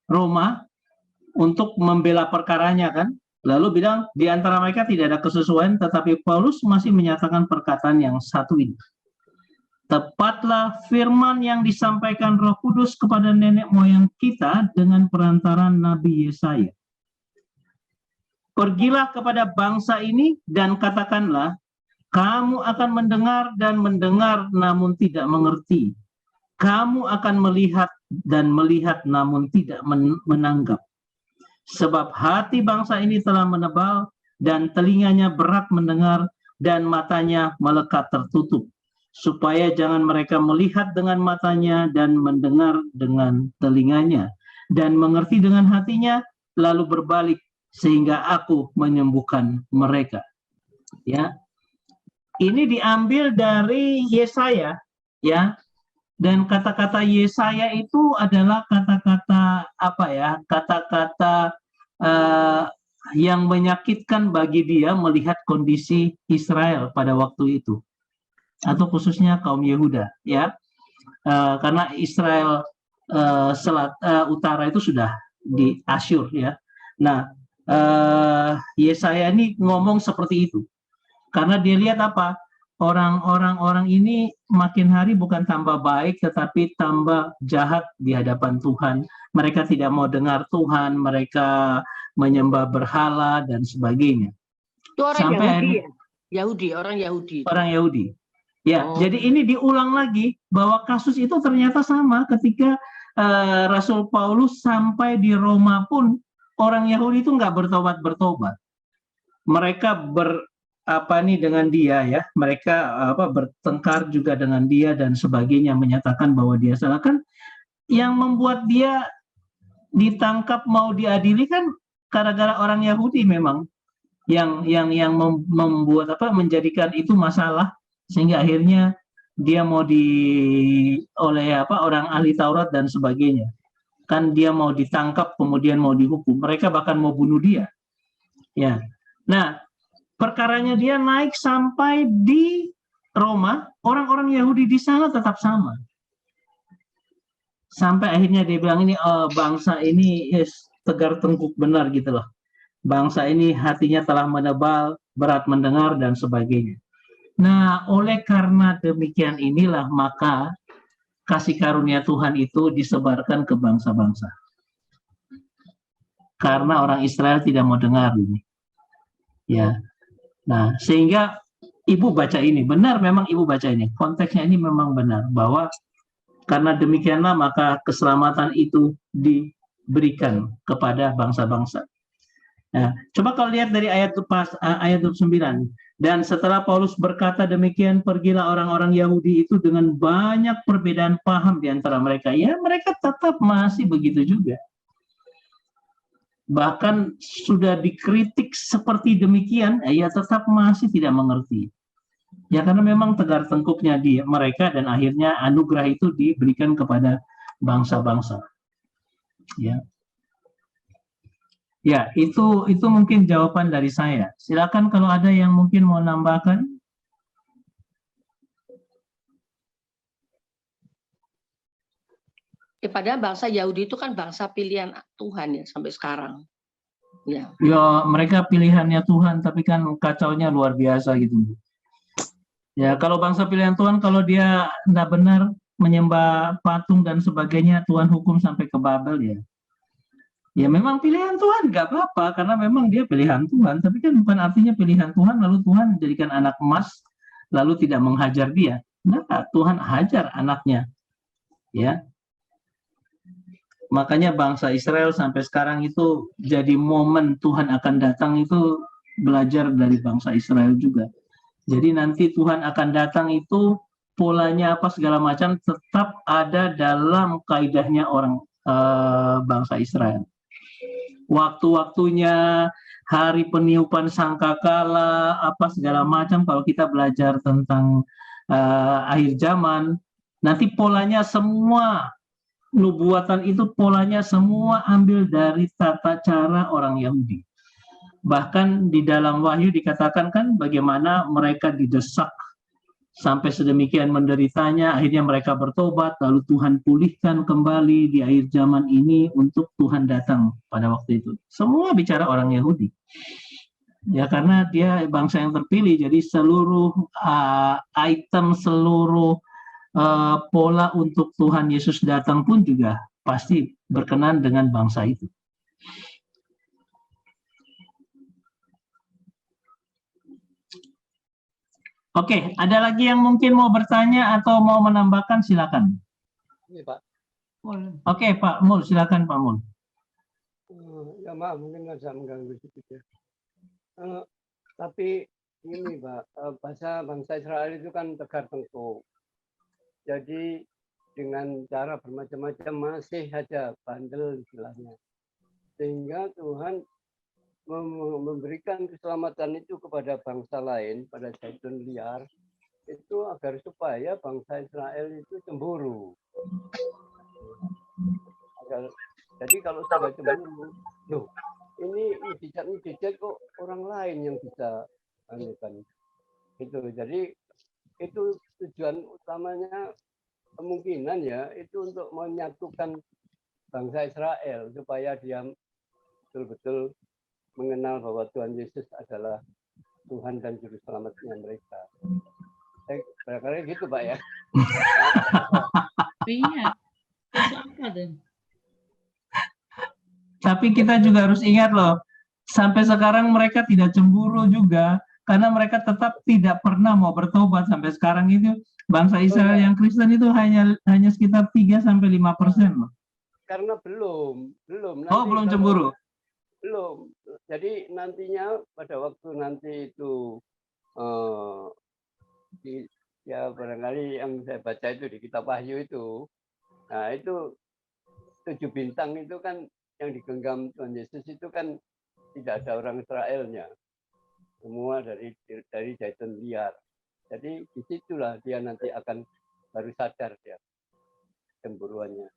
Roma untuk membela perkaranya kan? Lalu bilang di antara mereka tidak ada kesesuaian, tetapi Paulus masih menyatakan perkataan yang satu ini. Tepatlah firman yang disampaikan Roh Kudus kepada nenek moyang kita dengan perantaran Nabi Yesaya. Pergilah kepada bangsa ini dan katakanlah, kamu akan mendengar dan mendengar namun tidak mengerti. Kamu akan melihat dan melihat namun tidak menanggap. Sebab hati bangsa ini telah menebal dan telinganya berat mendengar dan matanya melekat tertutup. Supaya jangan mereka melihat dengan matanya dan mendengar dengan telinganya dan mengerti dengan hatinya lalu berbalik sehingga aku menyembuhkan mereka. Ya, ini diambil dari Yesaya, ya. Dan kata-kata Yesaya itu adalah kata-kata apa ya? Kata-kata eh, yang menyakitkan bagi dia melihat kondisi Israel pada waktu itu, atau khususnya kaum Yehuda, ya. Karena Israel utara itu sudah di Asyur, ya. Nah, Yesaya ini ngomong seperti itu karena dia lihat apa, orang ini makin hari bukan tambah baik tetapi tambah jahat di hadapan Tuhan. Mereka tidak mau dengar Tuhan, mereka menyembah berhala dan sebagainya. Itu orang Sampai Yahudi ya? Yahudi, orang Yahudi. Orang Yahudi. Ya, Oh. jadi ini diulang lagi bahwa kasus itu ternyata sama ketika Rasul Paulus sampai di Roma pun orang Yahudi itu nggak bertobat. Mereka dengan dia, ya, mereka bertengkar juga dengan dia dan sebagainya, menyatakan bahwa dia salah. Kan yang membuat dia ditangkap mau diadili kan gara-gara orang Yahudi memang yang membuat menjadikan itu masalah, sehingga akhirnya dia mau oleh orang ahli Taurat dan sebagainya. Kan dia mau ditangkap kemudian mau dihukum. Mereka bahkan mau bunuh dia. Ya. Nah, perkaranya dia naik sampai di Roma, orang-orang Yahudi di sana tetap sama. Sampai akhirnya dia bilang ini bangsa ini tegar tengkuk benar gitu loh. Bangsa ini hatinya telah menebal, berat mendengar dan sebagainya. Nah, oleh karena demikian inilah maka kasih karunia Tuhan itu disebarkan ke bangsa-bangsa. Karena orang Israel tidak mau dengar ini. Ya. Nah, sehingga ibu baca ini, benar memang ibu baca ini. Konteksnya ini memang benar bahwa karena demikianlah maka keselamatan itu diberikan kepada bangsa-bangsa. Nah, coba kalau lihat dari ayat 29. Dan setelah Paulus berkata demikian, pergilah orang-orang Yahudi itu dengan banyak perbedaan paham di antara mereka. Ya, mereka tetap masih begitu juga. Bahkan sudah dikritik seperti demikian, ya tetap masih tidak mengerti. Ya karena memang tegar tengkuknya mereka dan akhirnya anugerah itu diberikan kepada bangsa-bangsa. Ya. Ya, itu mungkin jawaban dari saya. Silakan kalau ada yang mungkin mau nambahkan. Padahal bangsa Yahudi itu kan bangsa pilihan Tuhan ya sampai sekarang. Ya. Ya, mereka pilihannya Tuhan, tapi kan kacaunya luar biasa gitu. Ya, kalau bangsa pilihan Tuhan, kalau dia tidak benar menyembah patung dan sebagainya, Tuhan hukum sampai ke Babel ya. Ya memang pilihan Tuhan, nggak apa-apa, karena memang dia pilihan Tuhan. Tapi kan bukan artinya pilihan Tuhan, lalu Tuhan jadikan anak emas, lalu tidak menghajar dia. Nah, Tuhan hajar anaknya. Ya. Makanya bangsa Israel sampai sekarang itu jadi momen Tuhan akan datang itu belajar dari bangsa Israel juga. Jadi nanti Tuhan akan datang itu polanya apa segala macam tetap ada dalam kaidahnya orang bangsa Israel. Waktu-waktunya, hari peniupan sangkakala, apa segala macam kalau kita belajar tentang akhir zaman, nanti polanya semua nubuatan itu polanya semua ambil dari tata cara orang Yahudi. Bahkan di dalam Wahyu dikatakan kan bagaimana mereka didesak sampai sedemikian menderitanya, akhirnya mereka bertobat, lalu Tuhan pulihkan kembali di akhir zaman ini untuk Tuhan datang pada waktu itu. Semua bicara orang Yahudi. Ya karena dia bangsa yang terpilih, jadi seluruh item, seluruh pola untuk Tuhan Yesus datang pun juga pasti berkenan dengan bangsa itu. Oke, ada lagi yang mungkin mau bertanya atau mau menambahkan, silakan. Ini Pak. Oke, Pak Mul, silakan Pak Mul. Ya maaf, mungkin agak mengganggu sedikit ya. Tapi ini Pak, bahasa bangsa Israel itu kan tegar tengkuk. Jadi dengan cara bermacam-macam masih ada bandel istilahnya. Sehingga Tuhan memberikan keselamatan itu kepada bangsa lain, pada zaitun liar, itu agar supaya bangsa Israel itu cemburu. Jadi kalau sudah cemburu, loh, ini mujizat kok orang lain yang bisa anukan itu. Jadi itu tujuan utamanya kemungkinan ya itu untuk menyatukan bangsa Israel supaya dia betul-betul mengenal bahwa Tuhan Yesus adalah Tuhan dan Juru Selamatnya mereka. Barangkali gitu Pak ya. Iya. Masuk akal deh. Tapi kita juga harus ingat loh, sampai sekarang mereka tidak cemburu juga, karena mereka tetap tidak pernah mau bertobat. Sampai sekarang itu bangsa Israel yang Kristen itu hanya sekitar 3-5% loh. Karena belum. Oh, belum cemburu. Belum. Jadi nantinya pada waktu nanti itu ya barangkali yang saya baca itu di kitab Wahyu itu, nah itu 7 bintang itu kan yang digenggam Tuhan Yesus itu kan tidak ada orang Israelnya, semua dari jahitan liar. Jadi disitulah dia nanti akan baru sadar dia cemburuannya.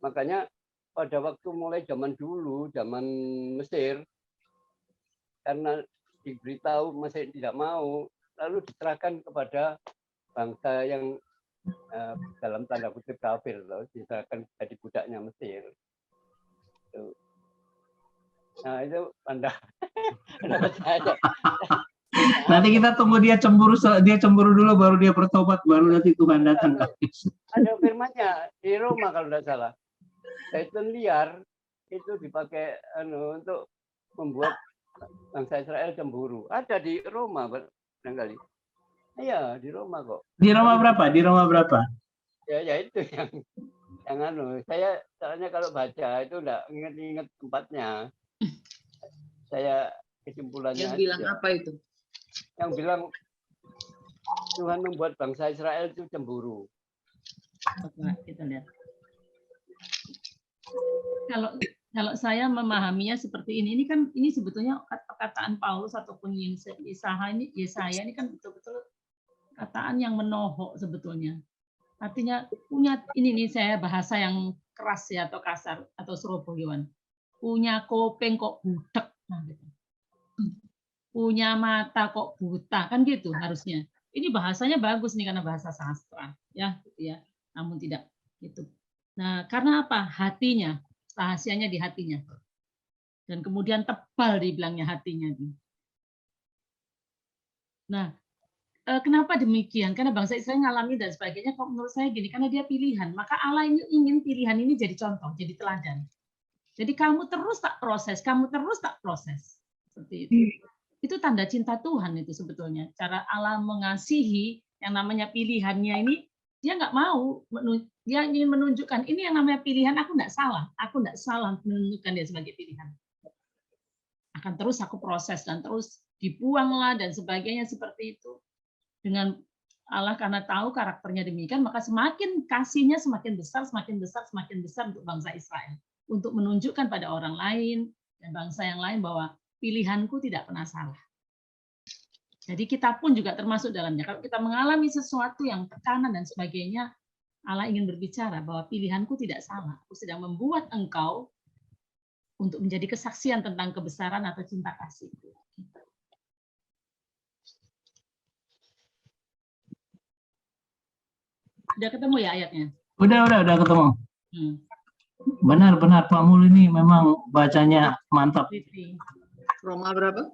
Makanya pada waktu mulai zaman dulu, zaman Mesir, karena diberitahu Mesir tidak mau, lalu diserahkan kepada bangsa yang dalam tanda kutip kafir, loh, diserahkan jadi budaknya Mesir. Nah itu pendapat saya. Nanti kita tunggu dia cemburu dulu, baru dia bertobat, baru nanti Tuhan datang. Ada firmannya di Roma kalau tidak salah. Zaitun liar itu dipakai untuk membuat bangsa Israel cemburu. Ada di Roma barangkali. Iya, di Roma kok. Di Roma berapa? Di Roma berapa? Ya itu yang saya soalnya kalau baca itu enggak ingat tempatnya. Saya kesimpulannya Yang bilang aja. apa itu? Yang bilang Tuhan membuat bangsa Israel itu cemburu. Coba kita lihat. Kalau saya memahaminya seperti ini kan ini sebetulnya perkataan Paulus ataupun Yesaya ini kan betul-betul perkataan yang menohok sebetulnya. Artinya punya ini nih saya bahasa yang keras ya atau kasar atau Surabaya. Punya kuping kok butek. Nah, gitu. Punya mata kok buta kan gitu harusnya. Ini bahasanya bagus nih karena bahasa sastra ya, gitu ya. Namun tidak gitu. Nah, karena apa? Hatinya, rahasianya di hatinya. Dan kemudian tebal dibilangnya hatinya. Nah, kenapa demikian? Karena bangsa Israel ngalami dan sebagainya. Kalau menurut saya gini, karena dia pilihan. Maka Allah ini ingin pilihan ini jadi contoh, jadi teladan. Jadi kamu terus tak proses, kamu terus tak proses. Seperti itu. Itu tanda cinta Tuhan itu sebetulnya. Cara Allah mengasihi yang namanya pilihannya ini, dia nggak mau, dia ingin menunjukkan ini yang namanya pilihan, aku nggak salah menunjukkan dia sebagai pilihan. Akan terus aku proses dan terus dibuanglah dan sebagainya seperti itu. Dengan Allah karena tahu karakternya demikian, maka semakin kasihnya semakin besar untuk bangsa Israel. Untuk menunjukkan pada orang lain dan bangsa yang lain bahwa pilihanku tidak pernah salah. Jadi kita pun juga termasuk dalamnya. Kalau kita mengalami sesuatu yang tekanan dan sebagainya, Allah ingin berbicara bahwa pilihanku tidak salah. Aku sedang membuat engkau untuk menjadi kesaksian tentang kebesaran atau cinta kasih. Udah ketemu ya ayatnya? Udah ketemu. Benar Pak Mul ini memang bacanya mantap. Roma berapa?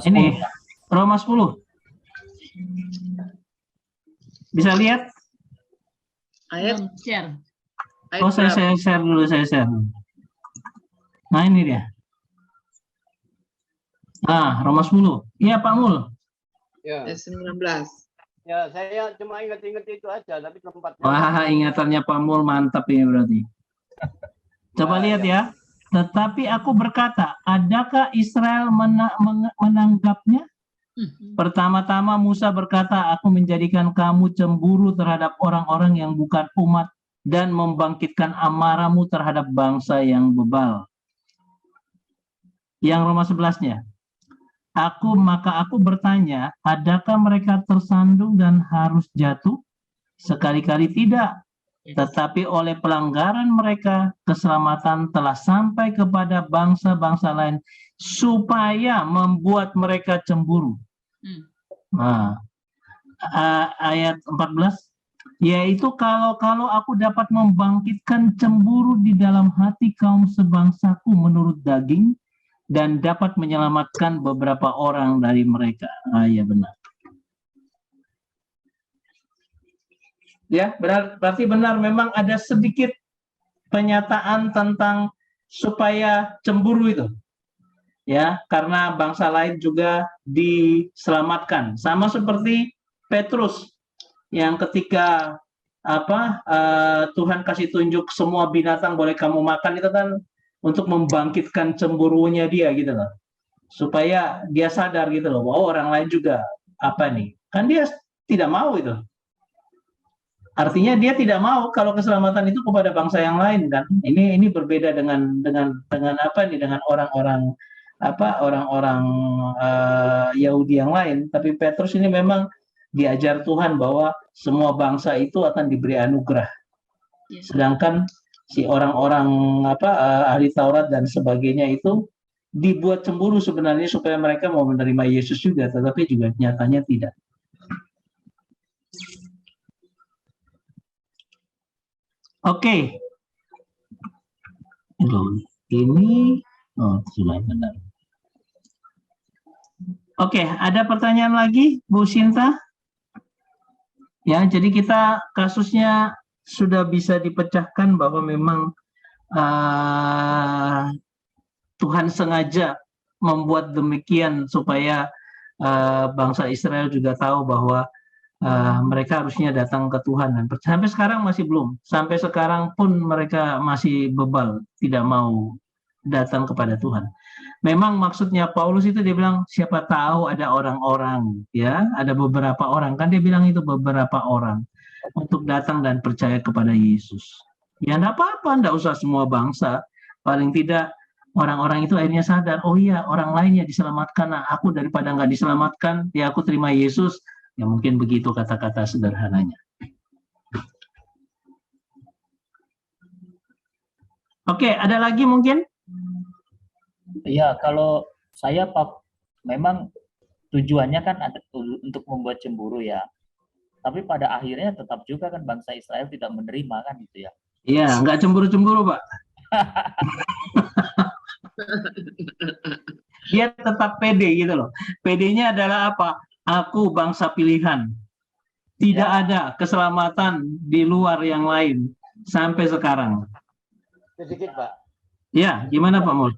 Ini Roma 10. Bisa lihat? Ayat share. Oh, saya share dulu, Nah, ini dia. Nah, Roma 10. Iya, Pak Mul. Ya. Ayat 19. Ya, saya cuma ingat-ingat itu aja, tapi tempatnya. Wah, ingatannya Pak Mul mantap ini berarti. Coba lihat ya. Tetapi aku berkata, adakah Israel menanggapnya? Pertama-tama Musa berkata, aku menjadikan kamu cemburu terhadap orang-orang yang bukan umat dan membangkitkan amarahmu terhadap bangsa yang bebal. Yang Roma 11-nya. Maka aku bertanya, adakah mereka tersandung dan harus jatuh? Sekali-kali tidak. Tetapi oleh pelanggaran mereka, keselamatan telah sampai kepada bangsa-bangsa lain, supaya membuat mereka cemburu. Hmm. Nah, ayat 14, yaitu kalau aku dapat membangkitkan cemburu di dalam hati kaum sebangsaku menurut daging dan dapat menyelamatkan beberapa orang dari mereka. Ya benar. Ya, berarti benar memang ada sedikit penyataan tentang supaya cemburu itu. Ya, karena bangsa lain juga diselamatkan. Sama seperti Petrus yang ketika Tuhan kasih tunjuk semua binatang boleh kamu makan, itu kan untuk membangkitkan cemburunya dia gitu loh. Supaya dia sadar gitu loh, bahwa orang lain juga kan dia tidak mau itu. Artinya dia tidak mau kalau keselamatan itu kepada bangsa yang lain kan. Ini berbeda dengan dengan orang-orang Yahudi yang lain. Tapi Petrus ini memang diajar Tuhan bahwa semua bangsa itu akan diberi anugerah. Sedangkan si orang-orang ahli Taurat dan sebagainya itu dibuat cemburu sebenarnya supaya mereka mau menerima Yesus juga, tetapi juga nyatanya tidak. Oke. Ini sudah benar. Oke, ada pertanyaan lagi, Bu Sinta? Ya, jadi kita kasusnya sudah bisa dipecahkan bahwa memang Tuhan sengaja membuat demikian supaya bangsa Israel juga tahu bahwa mereka harusnya datang ke Tuhan, dan sampai sekarang masih belum. Sampai sekarang pun mereka masih bebal, tidak mau datang kepada Tuhan. Memang maksudnya Paulus itu dia bilang siapa tahu ada orang-orang, ya, ada beberapa orang, kan dia bilang itu beberapa orang untuk datang dan percaya kepada Yesus. Ya enggak apa-apa, enggak usah semua bangsa. Paling tidak orang-orang itu akhirnya sadar, oh iya orang lainnya diselamatkan, nah aku daripada nggak diselamatkan, ya aku terima Yesus. Ya mungkin begitu kata-kata sederhananya. Oke, ada lagi mungkin? Iya, kalau saya Pak, memang tujuannya kan untuk membuat cemburu ya. Tapi pada akhirnya tetap juga kan bangsa Israel tidak menerima kan gitu ya. Iya, nggak cemburu-cemburu, Pak. Dia tetap pede gitu loh. Pedenya adalah apa? Aku bangsa pilihan. Tidak ada keselamatan di luar yang lain sampai sekarang. Sedikit, Pak. Ya, gimana Pak Mul?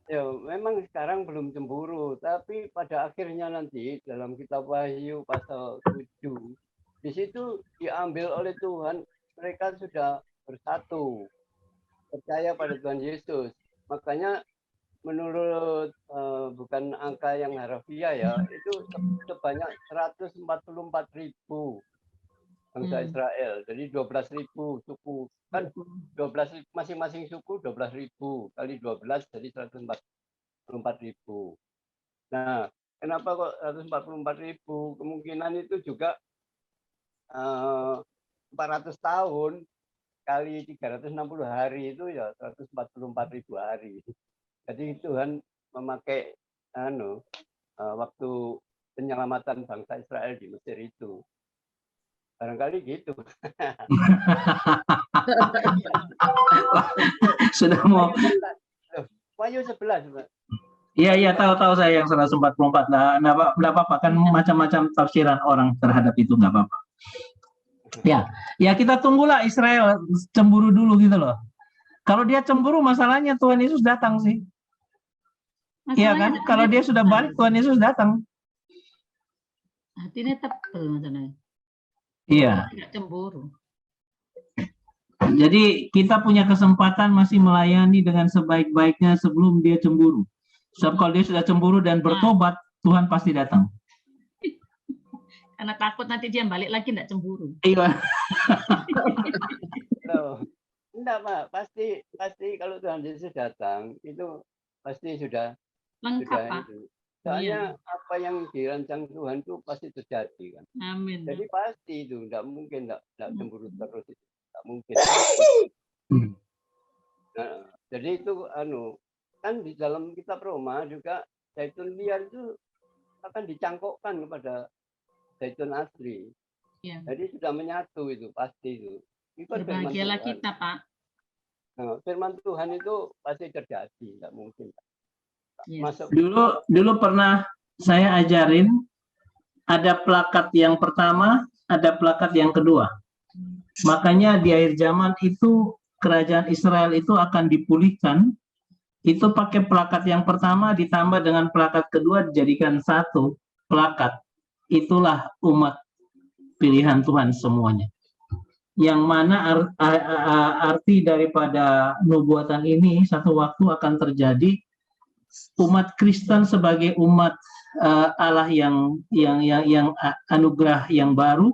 Ya, memang sekarang belum cemburu, tapi pada akhirnya nanti dalam kitab Wahyu pasal 7, di situ diambil oleh Tuhan, mereka sudah bersatu, percaya pada Tuhan Yesus. Makanya menurut bukan angka yang harafiah ya, itu sebanyak 144.000 bangsa Israel. Jadi 12.000 suku. Kan 12 masing-masing suku 12.000 kali 12 jadi 144.000. Nah, kenapa kok 144.000? Kemungkinan itu juga 400 tahun kali 360 hari itu ya 144.000 hari. Jadi Tuhan memakai waktu penyelamatan bangsa Israel di Mesir itu. Barangkali gitu. Sudah mau. Wahyu 11. Iya, tahu saya yang 144. Nggak apa-apa, kan macam-macam tafsiran orang terhadap itu, nggak apa-apa. Ya kita tunggulah Israel cemburu dulu gitu loh. Kalau dia cemburu, masalahnya Tuhan Yesus datang sih. Iya kan? Kalau dia sudah balik, Tuhan Yesus datang. Hatinya tebel maksudnya. Iya. Tidak cemburu. Jadi kita punya kesempatan masih melayani dengan sebaik-baiknya sebelum dia cemburu. Sebab kalau dia sudah cemburu dan bertobat, Tuhan pasti datang. Karena takut nanti dia balik lagi tidak cemburu. Iya. Enggak, Pak. Pasti kalau Tuhan Yesus datang, itu pasti sudah lengkap, Pak. Itu. Soalnya apa yang dirancang Tuhan itu pasti terjadi kan. Amin. Jadi pasti itu, enggak mungkin enggak cemburu terus itu. Enggak mungkin. Nah, jadi itu kan di dalam kitab Roma juga zaitun liar itu akan dicangkokkan kepada zaitun asli. Ya. Jadi sudah menyatu itu pasti itu. Itu kan firman Berbahagialah Tuhan. kita, Pak. Nah, firman Tuhan itu pasti terjadi, nggak mungkin. Yes. Masuk Dulu pernah saya ajarin ada plakat yang pertama, ada plakat yang kedua. Makanya di akhir zaman itu kerajaan Israel itu akan dipulihkan. Itu pakai plakat yang pertama ditambah dengan plakat kedua dijadikan satu plakat. Itulah umat pilihan Tuhan semuanya. Yang mana arti daripada nubuatan ini satu waktu akan terjadi, umat Kristen sebagai umat Allah yang anugerah yang baru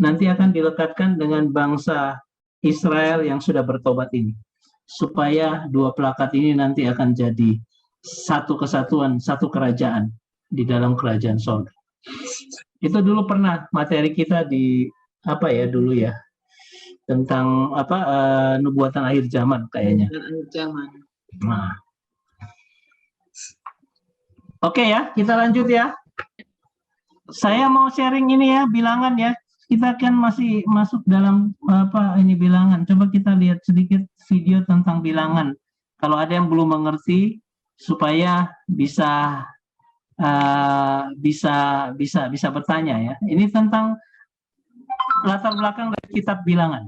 nanti akan dilekatkan dengan bangsa Israel yang sudah bertobat ini, supaya dua plakat ini nanti akan jadi satu kesatuan, satu kerajaan di dalam kerajaan surga. Itu dulu pernah materi kita di apa ya dulu ya, tentang apa nubuatan akhir zaman kayaknya. Akhir zaman. Nah. Oke ya, kita lanjut ya. Saya mau sharing ini ya, bilangan ya. Kita kan masih masuk dalam apa ini bilangan. Coba kita lihat sedikit video tentang bilangan. Kalau ada yang belum mengerti, supaya bisa bisa bertanya ya. Ini tentang latar belakang dari kitab bilangan.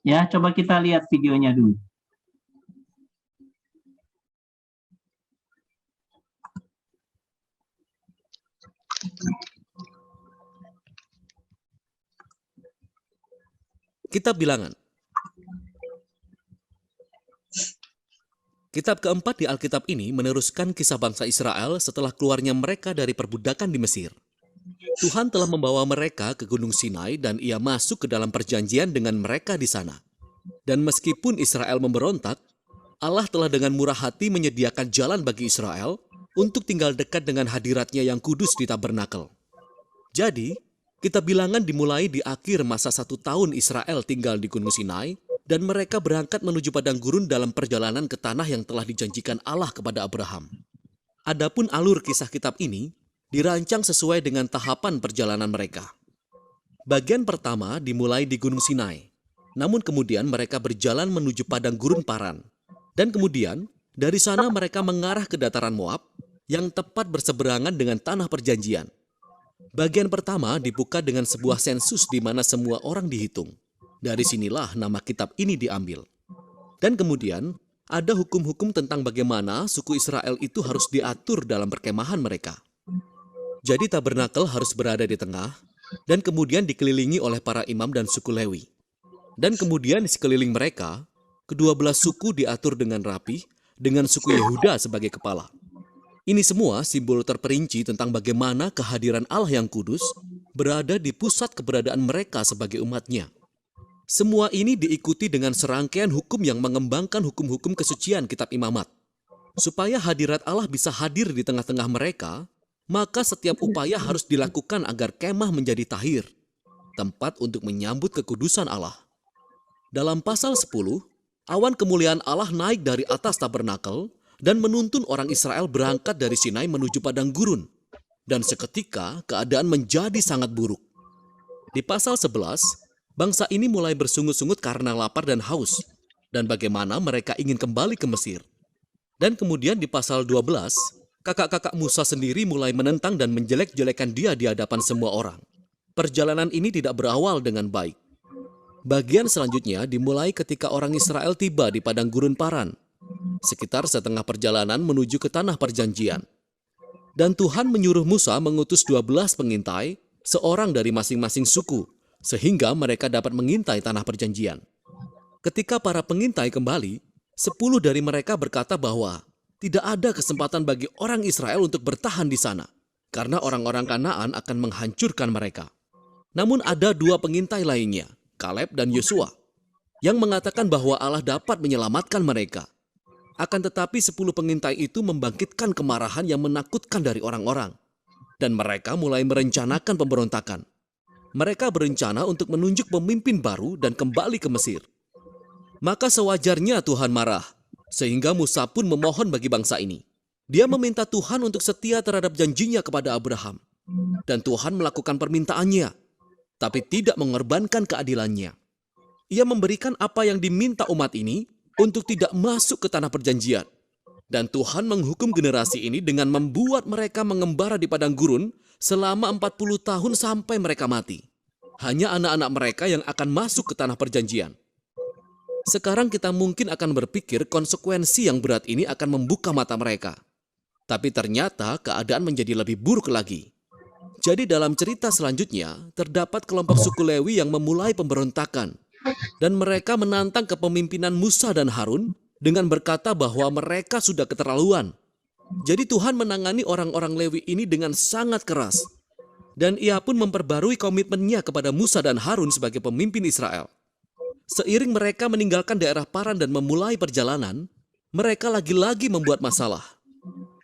Ya, coba kita lihat videonya dulu. Kitab Bilangan. Kitab keempat di Alkitab ini meneruskan kisah bangsa Israel setelah keluarnya mereka dari perbudakan di Mesir. Tuhan telah membawa mereka ke Gunung Sinai dan Ia masuk ke dalam perjanjian dengan mereka di sana. Dan meskipun Israel memberontak, Allah telah dengan murah hati menyediakan jalan bagi Israel untuk tinggal dekat dengan hadirat-Nya yang kudus di tabernakel. Jadi, Kitab Bilangan dimulai di akhir masa 1 tahun Israel tinggal di Gunung Sinai, dan mereka berangkat menuju padang gurun dalam perjalanan ke tanah yang telah dijanjikan Allah kepada Abraham. Adapun alur kisah kitab ini dirancang sesuai dengan tahapan perjalanan mereka. Bagian pertama dimulai di Gunung Sinai, namun kemudian mereka berjalan menuju padang gurun Paran. Dan kemudian, dari sana mereka mengarah ke dataran Moab, yang tepat berseberangan dengan tanah perjanjian. Bagian pertama dibuka dengan sebuah sensus di mana semua orang dihitung. Dari sinilah nama kitab ini diambil. Dan kemudian, ada hukum-hukum tentang bagaimana suku Israel itu harus diatur dalam perkemahan mereka. Jadi tabernakel harus berada di tengah, dan kemudian dikelilingi oleh para imam dan suku Lewi. Dan kemudian di sekeliling mereka, kedua belah suku diatur dengan rapi, dengan suku Yehuda sebagai kepala. Ini semua simbol terperinci tentang bagaimana kehadiran Allah yang kudus berada di pusat keberadaan mereka sebagai umat-Nya. Semua ini diikuti dengan serangkaian hukum yang mengembangkan hukum-hukum kesucian kitab imamat. Supaya hadirat Allah bisa hadir di tengah-tengah mereka, maka setiap upaya harus dilakukan agar kemah menjadi tahir, tempat untuk menyambut kekudusan Allah. Dalam pasal 10, awan kemuliaan Allah naik dari atas tabernakel dan menuntun orang Israel berangkat dari Sinai menuju padang gurun. Dan seketika keadaan menjadi sangat buruk. Di pasal 11, bangsa ini mulai bersungut-sungut karena lapar dan haus, dan bagaimana mereka ingin kembali ke Mesir. Dan kemudian di pasal 12, kakak-kakak Musa sendiri mulai menentang dan menjelek-jelekan dia di hadapan semua orang. Perjalanan ini tidak berawal dengan baik. Bagian selanjutnya dimulai ketika orang Israel tiba di padang gurun Paran, sekitar setengah perjalanan menuju ke tanah perjanjian. Dan Tuhan menyuruh Musa mengutus 12 pengintai, seorang dari masing-masing suku, sehingga mereka dapat mengintai tanah perjanjian. Ketika para pengintai kembali, 10 dari mereka berkata bahwa tidak ada kesempatan bagi orang Israel untuk bertahan di sana, karena orang-orang Kanaan akan menghancurkan mereka. Namun ada 2 pengintai lainnya, Kaleb dan Yosua, yang mengatakan bahwa Allah dapat menyelamatkan mereka. Akan tetapi 10 pengintai itu membangkitkan kemarahan yang menakutkan dari orang-orang. Dan mereka mulai merencanakan pemberontakan. Mereka berencana untuk menunjuk pemimpin baru dan kembali ke Mesir. Maka sewajarnya Tuhan marah, Sehingga Musa pun memohon bagi bangsa ini. Dia meminta Tuhan untuk setia terhadap janjinya kepada Abraham. Dan Tuhan melakukan permintaannya, tapi tidak mengorbankan keadilannya. Ia memberikan apa yang diminta umat ini untuk tidak masuk ke tanah perjanjian. Dan Tuhan menghukum generasi ini dengan membuat mereka mengembara di padang gurun selama 40 tahun sampai mereka mati. Hanya anak-anak mereka yang akan masuk ke tanah perjanjian. Sekarang kita mungkin akan berpikir konsekuensi yang berat ini akan membuka mata mereka. Tapi ternyata keadaan menjadi lebih buruk lagi. Jadi dalam cerita selanjutnya, terdapat kelompok suku Lewi yang memulai pemberontakan. Dan mereka menantang kepemimpinan Musa dan Harun dengan berkata bahwa mereka sudah keterlaluan. Jadi Tuhan menangani orang-orang Lewi ini dengan sangat keras. Dan ia pun memperbarui komitmennya kepada Musa dan Harun sebagai pemimpin Israel. Seiring mereka meninggalkan daerah Paran dan memulai perjalanan, mereka lagi-lagi membuat masalah.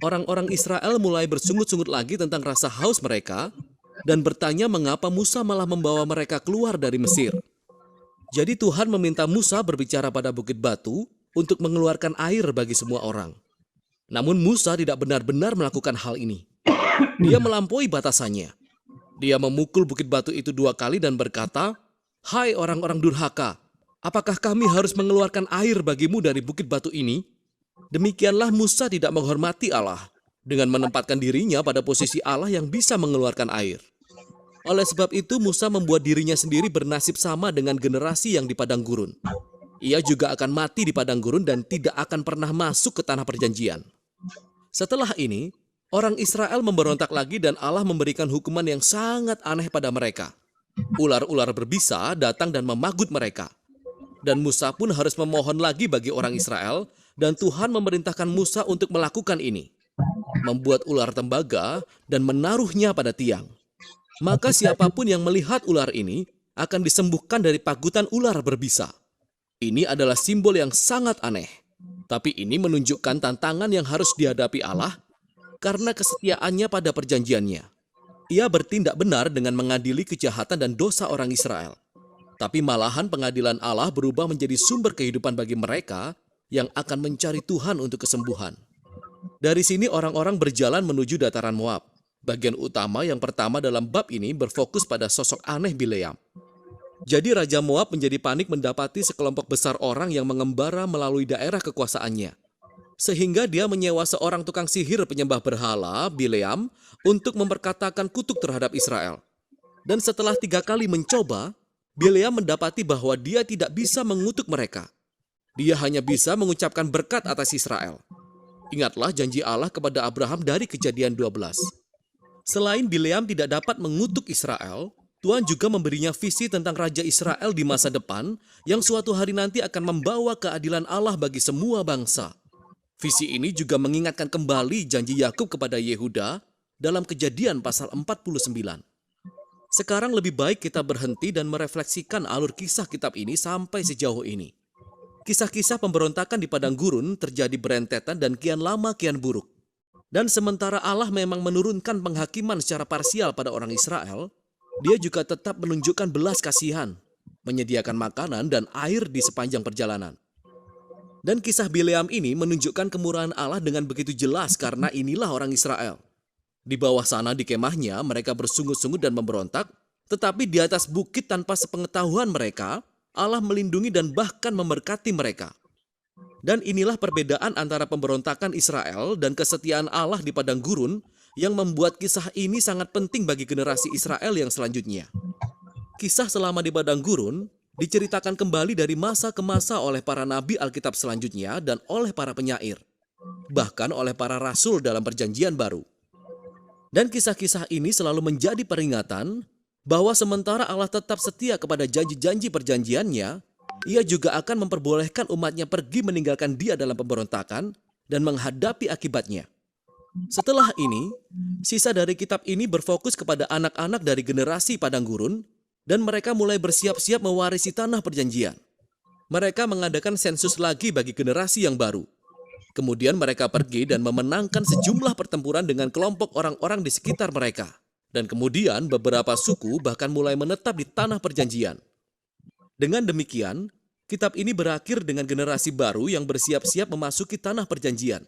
Orang-orang Israel mulai bersungut-sungut lagi tentang rasa haus mereka dan bertanya mengapa Musa malah membawa mereka keluar dari Mesir. Jadi Tuhan meminta Musa berbicara pada bukit batu untuk mengeluarkan air bagi semua orang. Namun Musa tidak benar-benar melakukan hal ini. Dia melampaui batasannya. Dia memukul bukit batu itu 2 kali dan berkata, "Hai orang-orang durhaka, apakah kami harus mengeluarkan air bagimu dari bukit batu ini?" Demikianlah Musa tidak menghormati Allah dengan menempatkan dirinya pada posisi Allah yang bisa mengeluarkan air. Oleh sebab itu Musa membuat dirinya sendiri bernasib sama dengan generasi yang di padang gurun. Ia juga akan mati di padang gurun dan tidak akan pernah masuk ke tanah perjanjian. Setelah ini, orang Israel memberontak lagi dan Allah memberikan hukuman yang sangat aneh pada mereka. Ular-ular berbisa datang dan memagut mereka. Dan Musa pun harus memohon lagi bagi orang Israel, dan Tuhan memerintahkan Musa untuk melakukan ini. Membuat ular tembaga dan menaruhnya pada tiang. Maka siapapun yang melihat ular ini akan disembuhkan dari pagutan ular berbisa. Ini adalah simbol yang sangat aneh. Tapi ini menunjukkan tantangan yang harus dihadapi Allah karena kesetiaannya pada perjanjiannya. Ia bertindak benar dengan mengadili kejahatan dan dosa orang Israel. Tapi malahan pengadilan Allah berubah menjadi sumber kehidupan bagi mereka yang akan mencari Tuhan untuk kesembuhan. Dari sini orang-orang berjalan menuju dataran Moab. Bagian utama yang pertama dalam bab ini berfokus pada sosok aneh Bileam. Jadi Raja Moab menjadi panik mendapati sekelompok besar orang yang mengembara melalui daerah kekuasaannya. Sehingga dia menyewa seorang tukang sihir penyembah berhala, Bileam, untuk memperkatakan kutuk terhadap Israel. Dan setelah 3 kali mencoba, Bileam mendapati bahwa dia tidak bisa mengutuk mereka. Dia hanya bisa mengucapkan berkat atas Israel. Ingatlah janji Allah kepada Abraham dari Kejadian 12. Selain Bileam tidak dapat mengutuk Israel, Tuhan juga memberinya visi tentang Raja Israel di masa depan yang suatu hari nanti akan membawa keadilan Allah bagi semua bangsa. Visi ini juga mengingatkan kembali janji Yakub kepada Yehuda dalam Kejadian pasal 49. Sekarang lebih baik kita berhenti dan merefleksikan alur kisah kitab ini sampai sejauh ini. Kisah-kisah pemberontakan di padang gurun terjadi berentetan dan kian lama kian buruk. Dan sementara Allah memang menurunkan penghakiman secara parsial pada orang Israel, Dia juga tetap menunjukkan belas kasihan, menyediakan makanan dan air di sepanjang perjalanan. Dan kisah Bileam ini menunjukkan kemurahan Allah dengan begitu jelas karena inilah orang Israel. Di bawah sana di kemahnya mereka bersungut-sungut dan memberontak, tetapi di atas bukit tanpa sepengetahuan mereka, Allah melindungi dan bahkan memberkati mereka. Dan inilah perbedaan antara pemberontakan Israel dan kesetiaan Allah di padang gurun yang membuat kisah ini sangat penting bagi generasi Israel yang selanjutnya. Kisah selama di padang gurun diceritakan kembali dari masa ke masa oleh para nabi Alkitab selanjutnya dan oleh para penyair, bahkan oleh para rasul dalam perjanjian baru. Dan kisah-kisah ini selalu menjadi peringatan bahwa sementara Allah tetap setia kepada janji-janji perjanjiannya, Ia juga akan memperbolehkan umatnya pergi meninggalkan Dia dalam pemberontakan dan menghadapi akibatnya. Setelah ini, sisa dari kitab ini berfokus kepada anak-anak dari generasi padang gurun dan mereka mulai bersiap-siap mewarisi tanah perjanjian. Mereka mengadakan sensus lagi bagi generasi yang baru. Kemudian mereka pergi dan memenangkan sejumlah pertempuran dengan kelompok orang-orang di sekitar mereka. Dan kemudian beberapa suku bahkan mulai menetap di tanah perjanjian. Dengan demikian, kitab ini berakhir dengan generasi baru yang bersiap-siap memasuki tanah perjanjian.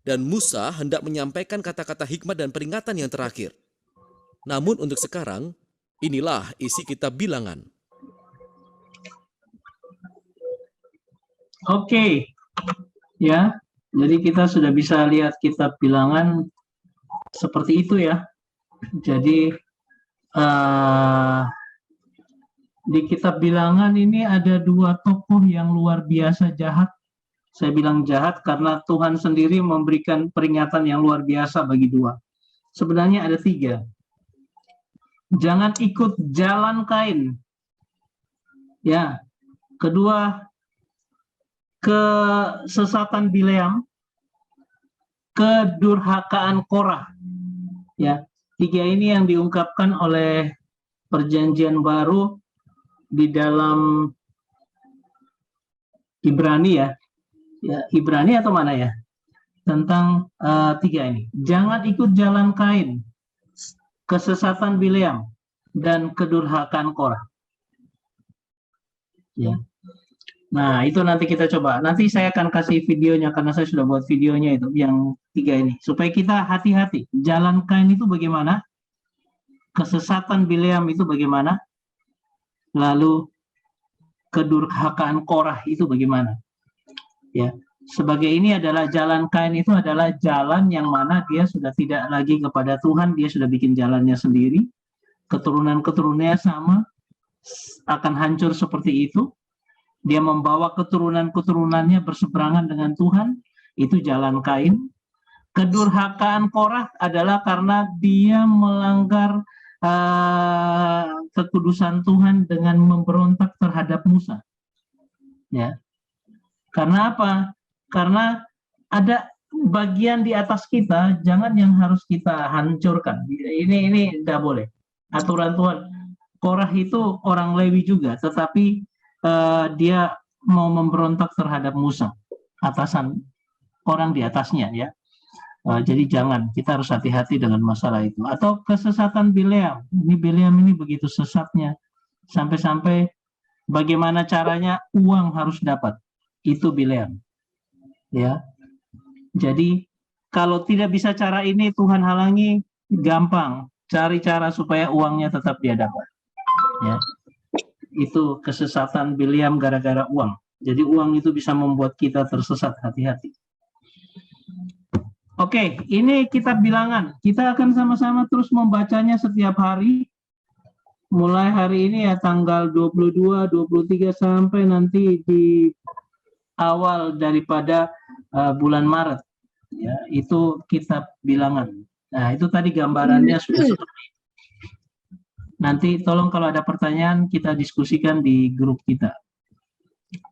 Dan Musa hendak menyampaikan kata-kata hikmat dan peringatan yang terakhir. Namun untuk sekarang, inilah isi kitab Bilangan. Oke, ya. Jadi kita sudah bisa lihat kitab Bilangan seperti itu ya. Jadi di kitab Bilangan ini ada dua tokoh yang luar biasa jahat. Saya bilang jahat karena Tuhan sendiri memberikan peringatan yang luar biasa bagi dua. Sebenarnya ada tiga. Jangan ikut jalan Kain. Ya. Kedua, kesesatan Bileam, kedurhakaan Korah. Ya, tiga ini yang diungkapkan oleh Perjanjian Baru di dalam Ibrani ya. Ya, Ibrani atau mana ya? Tentang tiga ini. Jangan ikut jalan Kain, kesesatan Bileam, dan kedurhakaan Korah. Ya. Nah, itu nanti kita coba. Nanti saya akan kasih videonya karena saya sudah buat videonya itu yang tiga ini. Supaya kita hati-hati. Jalan Kain itu bagaimana? Kesesatan Bileam itu bagaimana? Lalu kedurhakaan Korah itu bagaimana? Ya. Sebagai ini adalah jalan Kain itu adalah jalan yang mana dia sudah tidak lagi kepada Tuhan, dia sudah bikin jalannya sendiri. Keturunan-keturunannya sama akan hancur seperti itu. Dia membawa keturunan-keturunannya berseberangan dengan Tuhan, itu jalan Kain. Kedurhakaan Korah adalah karena dia melanggar kekudusan Tuhan dengan memberontak terhadap Musa. Ya. Karena apa? Karena ada bagian di atas kita, jangan yang harus kita hancurkan. Ini tidak boleh. Aturan Tuhan. Korah itu orang Lewi juga, tetapi dia mau memberontak terhadap Musa, atasan orang di atasnya ya. Jadi jangan, kita harus hati-hati dengan masalah itu. Atau kesesatan Bileam. Bileam ini begitu sesatnya sampai-sampai bagaimana caranya uang harus dapat. Itu Bileam. Ya. Jadi kalau tidak bisa cara ini Tuhan halangi, gampang. Cari cara supaya uangnya tetap dia dapat. Ya. Itu kesesatan Bileam gara-gara uang. Jadi uang itu bisa membuat kita tersesat, hati-hati. Oke, ini kitab Bilangan. Kita akan sama-sama terus membacanya setiap hari. Mulai hari ini ya tanggal 22, 23 sampai nanti di awal daripada bulan Maret. Ya, itu kitab Bilangan. Nah, itu tadi gambarannya sudah seperti itu. Nanti tolong kalau ada pertanyaan kita diskusikan di grup kita.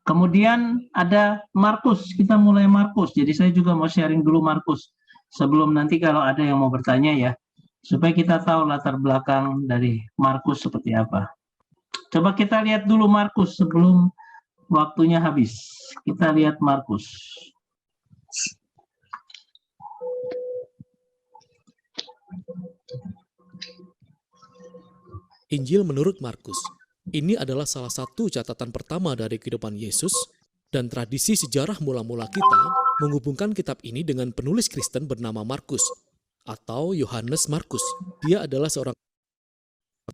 Kemudian ada Markus, kita mulai Markus. Jadi saya juga mau sharing dulu Markus. Sebelum nanti kalau ada yang mau bertanya ya. Supaya kita tahu latar belakang dari Markus seperti apa. Coba kita lihat dulu Markus sebelum waktunya habis. Kita lihat Markus. Injil menurut Markus. Ini adalah salah satu catatan pertama dari kehidupan Yesus, dan tradisi sejarah mula-mula kita menghubungkan kitab ini dengan penulis Kristen bernama Markus, atau Yohanes Markus. Dia adalah seorang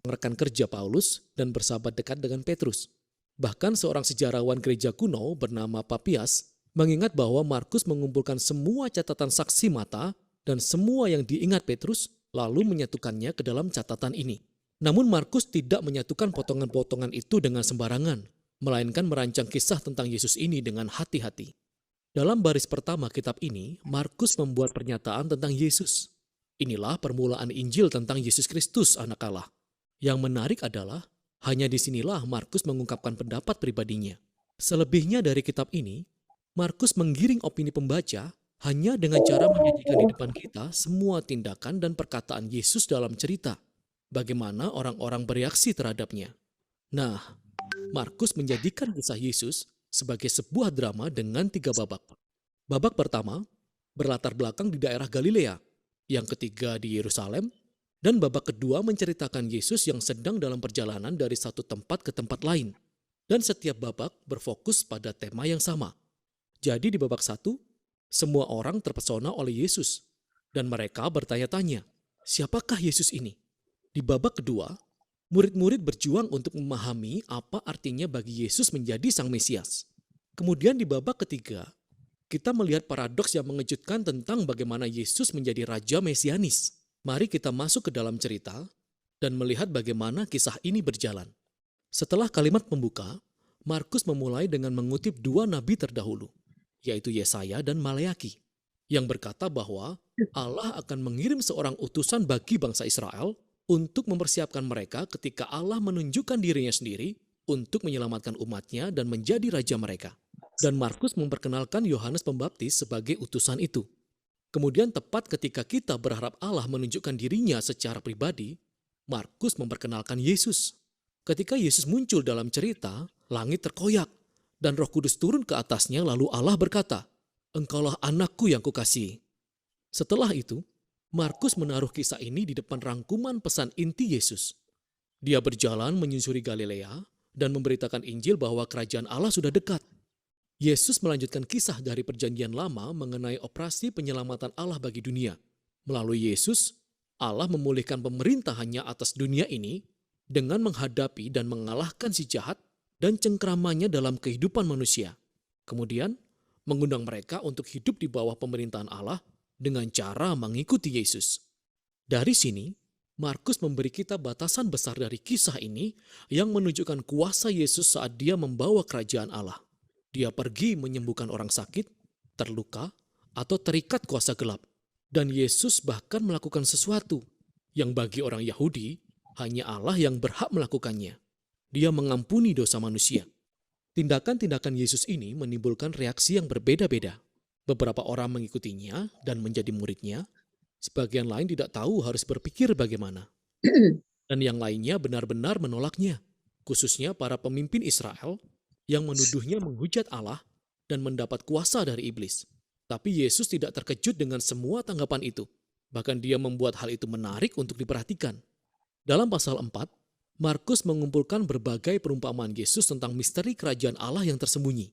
rekan kerja Paulus dan bersahabat dekat dengan Petrus. Bahkan seorang sejarawan gereja kuno bernama Papias mengingat bahwa Markus mengumpulkan semua catatan saksi mata dan semua yang diingat Petrus, lalu menyatukannya ke dalam catatan ini. Namun Markus tidak menyatukan potongan-potongan itu dengan sembarangan, melainkan merancang kisah tentang Yesus ini dengan hati-hati. Dalam baris pertama kitab ini, Markus membuat pernyataan tentang Yesus. Inilah permulaan Injil tentang Yesus Kristus, Anak Allah. Yang menarik adalah, hanya disinilah Markus mengungkapkan pendapat pribadinya. Selebihnya dari kitab ini, Markus menggiring opini pembaca hanya dengan cara menyajikan di depan kita semua tindakan dan perkataan Yesus dalam cerita. Bagaimana orang-orang bereaksi terhadapnya. Nah, Markus menjadikan kisah Yesus sebagai sebuah drama dengan 3 babak. Babak pertama berlatar belakang di daerah Galilea, yang ketiga di Yerusalem, dan babak kedua menceritakan Yesus yang sedang dalam perjalanan dari satu tempat ke tempat lain. Dan setiap babak berfokus pada tema yang sama. Jadi di babak 1, semua orang terpesona oleh Yesus. Dan mereka bertanya-tanya, siapakah Yesus ini? Di babak kedua, murid-murid berjuang untuk memahami apa artinya bagi Yesus menjadi Sang Mesias. Kemudian di babak ketiga, kita melihat paradoks yang mengejutkan tentang bagaimana Yesus menjadi Raja Mesianis. Mari kita masuk ke dalam cerita dan melihat bagaimana kisah ini berjalan. Setelah kalimat pembuka, Markus memulai dengan mengutip 2 nabi terdahulu, yaitu Yesaya dan Maleaki, yang berkata bahwa Allah akan mengirim seorang utusan bagi bangsa Israel untuk mempersiapkan mereka ketika Allah menunjukkan dirinya sendiri untuk menyelamatkan umatnya dan menjadi raja mereka. Dan Markus memperkenalkan Yohanes Pembaptis sebagai utusan itu. Kemudian tepat ketika kita berharap Allah menunjukkan dirinya secara pribadi, Markus memperkenalkan Yesus. Ketika Yesus muncul dalam cerita, langit terkoyak dan Roh Kudus turun ke atasnya, lalu Allah berkata, "Engkaulah anakku yang kukasihi." Setelah itu, Markus menaruh kisah ini di depan rangkuman pesan inti Yesus. Dia berjalan menyusuri Galilea dan memberitakan Injil bahwa kerajaan Allah sudah dekat. Yesus melanjutkan kisah dari Perjanjian Lama mengenai operasi penyelamatan Allah bagi dunia. Melalui Yesus, Allah memulihkan pemerintahannya atas dunia ini dengan menghadapi dan mengalahkan si jahat dan cengkramannya dalam kehidupan manusia. Kemudian, mengundang mereka untuk hidup di bawah pemerintahan Allah dengan cara mengikuti Yesus. Dari sini, Markus memberi kita batasan besar dari kisah ini yang menunjukkan kuasa Yesus saat dia membawa kerajaan Allah. Dia pergi menyembuhkan orang sakit, terluka, atau terikat kuasa gelap. Dan Yesus bahkan melakukan sesuatu yang bagi orang Yahudi hanya Allah yang berhak melakukannya. Dia mengampuni dosa manusia. Tindakan-tindakan Yesus ini menimbulkan reaksi yang berbeda-beda. Beberapa orang mengikutinya dan menjadi muridnya. Sebagian lain tidak tahu harus berpikir bagaimana. Dan yang lainnya benar-benar menolaknya. Khususnya para pemimpin Israel yang menuduhnya menghujat Allah dan mendapat kuasa dari iblis. Tapi Yesus tidak terkejut dengan semua tanggapan itu. Bahkan dia membuat hal itu menarik untuk diperhatikan. Dalam pasal 4, Markus mengumpulkan berbagai perumpamaan Yesus tentang misteri kerajaan Allah yang tersembunyi.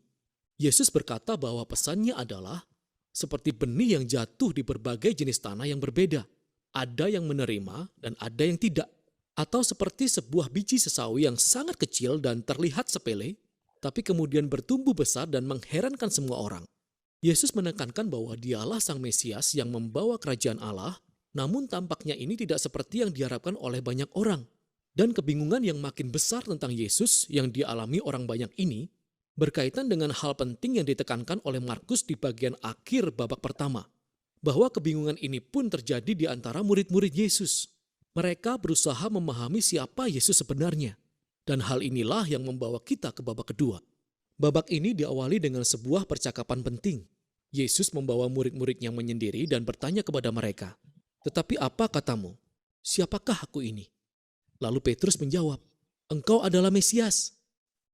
Yesus berkata bahwa pesannya adalah seperti benih yang jatuh di berbagai jenis tanah yang berbeda. Ada yang menerima dan ada yang tidak. Atau seperti sebuah biji sesawi yang sangat kecil dan terlihat sepele, tapi kemudian bertumbuh besar dan mengherankan semua orang. Yesus menekankan bahwa dialah Sang Mesias yang membawa kerajaan Allah, namun tampaknya ini tidak seperti yang diharapkan oleh banyak orang. Dan kebingungan yang makin besar tentang Yesus yang dialami orang banyak ini berkaitan dengan hal penting yang ditekankan oleh Markus di bagian akhir babak pertama. Bahwa kebingungan ini pun terjadi di antara murid-murid Yesus. Mereka berusaha memahami siapa Yesus sebenarnya. Dan hal inilah yang membawa kita ke babak kedua. Babak ini diawali dengan sebuah percakapan penting. Yesus membawa murid-muridnya menyendiri dan bertanya kepada mereka, "Tetapi apa katamu? Siapakah aku ini?" Lalu Petrus menjawab, "Engkau adalah Mesias."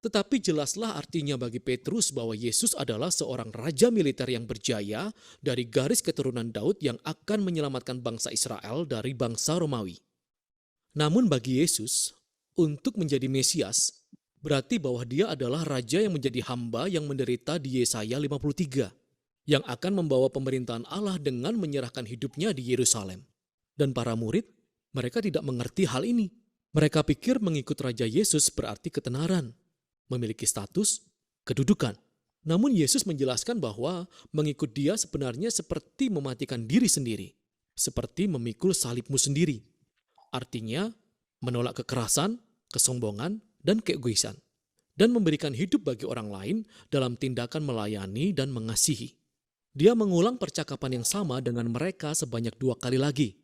Tetapi jelaslah artinya bagi Petrus bahwa Yesus adalah seorang raja militer yang berjaya dari garis keturunan Daud yang akan menyelamatkan bangsa Israel dari bangsa Romawi. Namun bagi Yesus, untuk menjadi Mesias, berarti bahwa dia adalah raja yang menjadi hamba yang menderita di Yesaya 53, yang akan membawa pemerintahan Allah dengan menyerahkan hidupnya di Yerusalem. Dan para murid, mereka tidak mengerti hal ini. Mereka pikir mengikut Raja Yesus berarti ketenaran, memiliki status, kedudukan. Namun Yesus menjelaskan bahwa mengikut dia sebenarnya seperti mematikan diri sendiri, seperti memikul salibmu sendiri. Artinya, menolak kekerasan, kesombongan, dan keegoisan, dan memberikan hidup bagi orang lain dalam tindakan melayani dan mengasihi. Dia mengulang percakapan yang sama dengan mereka sebanyak 2 kali lagi.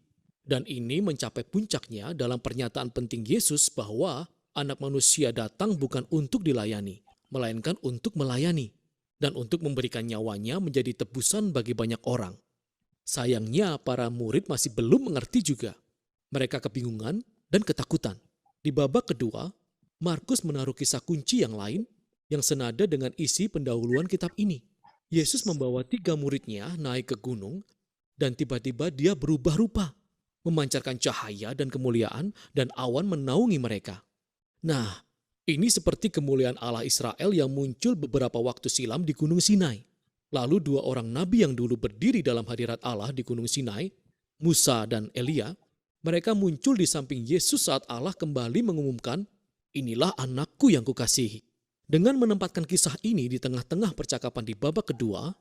Dan ini mencapai puncaknya dalam pernyataan penting Yesus bahwa Anak Manusia datang bukan untuk dilayani, melainkan untuk melayani, dan untuk memberikan nyawanya menjadi tebusan bagi banyak orang. Sayangnya para murid masih belum mengerti juga. Mereka kebingungan dan ketakutan. Di babak kedua, Markus menaruh kisah kunci yang lain yang senada dengan isi pendahuluan kitab ini. Yesus membawa 3 muridnya naik ke gunung dan tiba-tiba dia berubah rupa, memancarkan cahaya dan kemuliaan dan awan menaungi mereka. Nah, Ini seperti kemuliaan Allah Israel yang muncul beberapa waktu silam di Gunung Sinai. Lalu dua orang nabi yang dulu berdiri dalam hadirat Allah di Gunung Sinai, Musa dan Elia, mereka muncul di samping Yesus saat Allah kembali mengumumkan, "Inilah anakku yang kukasihi." Dengan menempatkan kisah ini di tengah-tengah percakapan di babak kedua,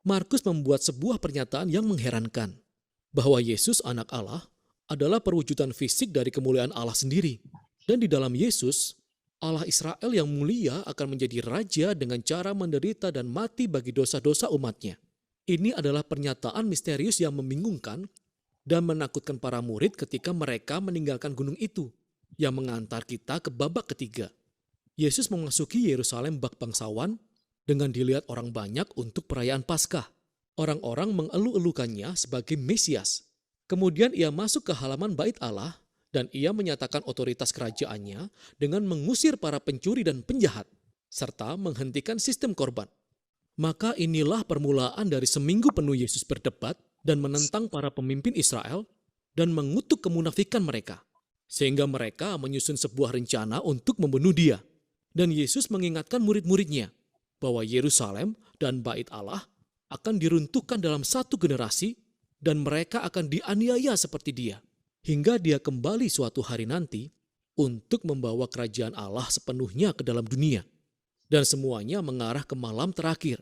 Markus membuat sebuah pernyataan yang mengherankan, bahwa Yesus anak Allah adalah perwujudan fisik dari kemuliaan Allah sendiri. Dan di dalam Yesus, Allah Israel yang mulia akan menjadi raja dengan cara menderita dan mati bagi dosa-dosa umatnya. Ini adalah pernyataan misterius yang membingungkan dan menakutkan para murid ketika mereka meninggalkan gunung itu, yang mengantar kita ke babak ketiga. Yesus memasuki Yerusalem bak bangsawan dengan dilihat orang banyak untuk perayaan Paskah. Orang-orang mengeluh-elukannya sebagai Mesias. Kemudian ia masuk ke halaman bait Allah dan ia menyatakan otoritas kerajaannya dengan mengusir para pencuri dan penjahat, serta menghentikan sistem korban. Maka inilah permulaan dari seminggu penuh Yesus berdebat dan menentang para pemimpin Israel dan mengutuk kemunafikan mereka. Sehingga mereka menyusun sebuah rencana untuk membunuh dia. Dan Yesus mengingatkan murid-muridnya bahwa Yerusalem dan bait Allah akan diruntuhkan dalam satu generasi dan mereka akan dianiaya seperti dia. Hingga dia kembali suatu hari nanti untuk membawa kerajaan Allah sepenuhnya ke dalam dunia. Dan semuanya mengarah ke malam terakhir.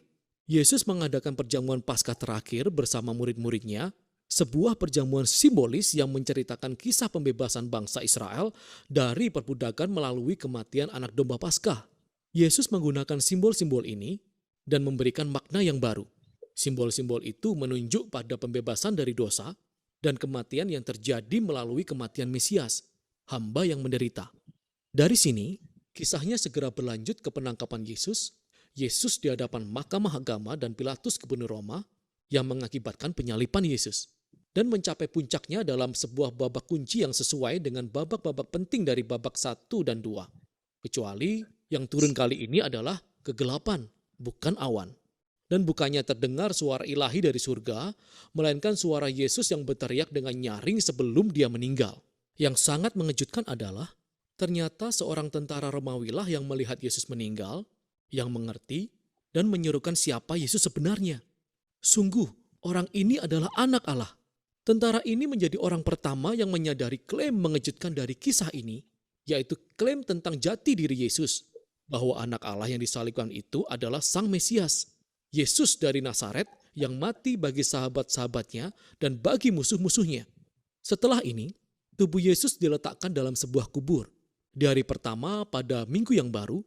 Yesus mengadakan perjamuan Paskah terakhir bersama murid-muridnya, sebuah perjamuan simbolis yang menceritakan kisah pembebasan bangsa Israel dari perbudakan melalui kematian anak domba Paskah. Yesus menggunakan simbol-simbol ini dan memberikan makna yang baru. Simbol-simbol itu menunjuk pada pembebasan dari dosa dan kematian yang terjadi melalui kematian Mesias, hamba yang menderita. Dari sini, kisahnya segera berlanjut ke penangkapan Yesus. Yesus di hadapan Mahkamah Agama dan Pilatus gubernur Roma yang mengakibatkan penyaliban Yesus. Dan mencapai puncaknya dalam sebuah babak kunci yang sesuai dengan babak-babak penting dari babak 1 dan 2. Kecuali yang turun kali ini adalah kegelapan, bukan awan. Dan bukannya terdengar suara ilahi dari surga, melainkan suara Yesus yang berteriak dengan nyaring sebelum dia meninggal. Yang sangat mengejutkan adalah, ternyata seorang tentara Romawi lah yang melihat Yesus meninggal, yang mengerti dan menyerukan siapa Yesus sebenarnya. Sungguh, orang ini adalah anak Allah. Tentara ini menjadi orang pertama yang menyadari klaim mengejutkan dari kisah ini, yaitu klaim tentang jati diri Yesus, bahwa anak Allah yang disalibkan itu adalah Sang Mesias, Yesus dari Nazaret yang mati bagi sahabat-sahabatnya dan bagi musuh-musuhnya. Setelah ini, tubuh Yesus diletakkan dalam sebuah kubur. Di hari pertama pada minggu yang baru,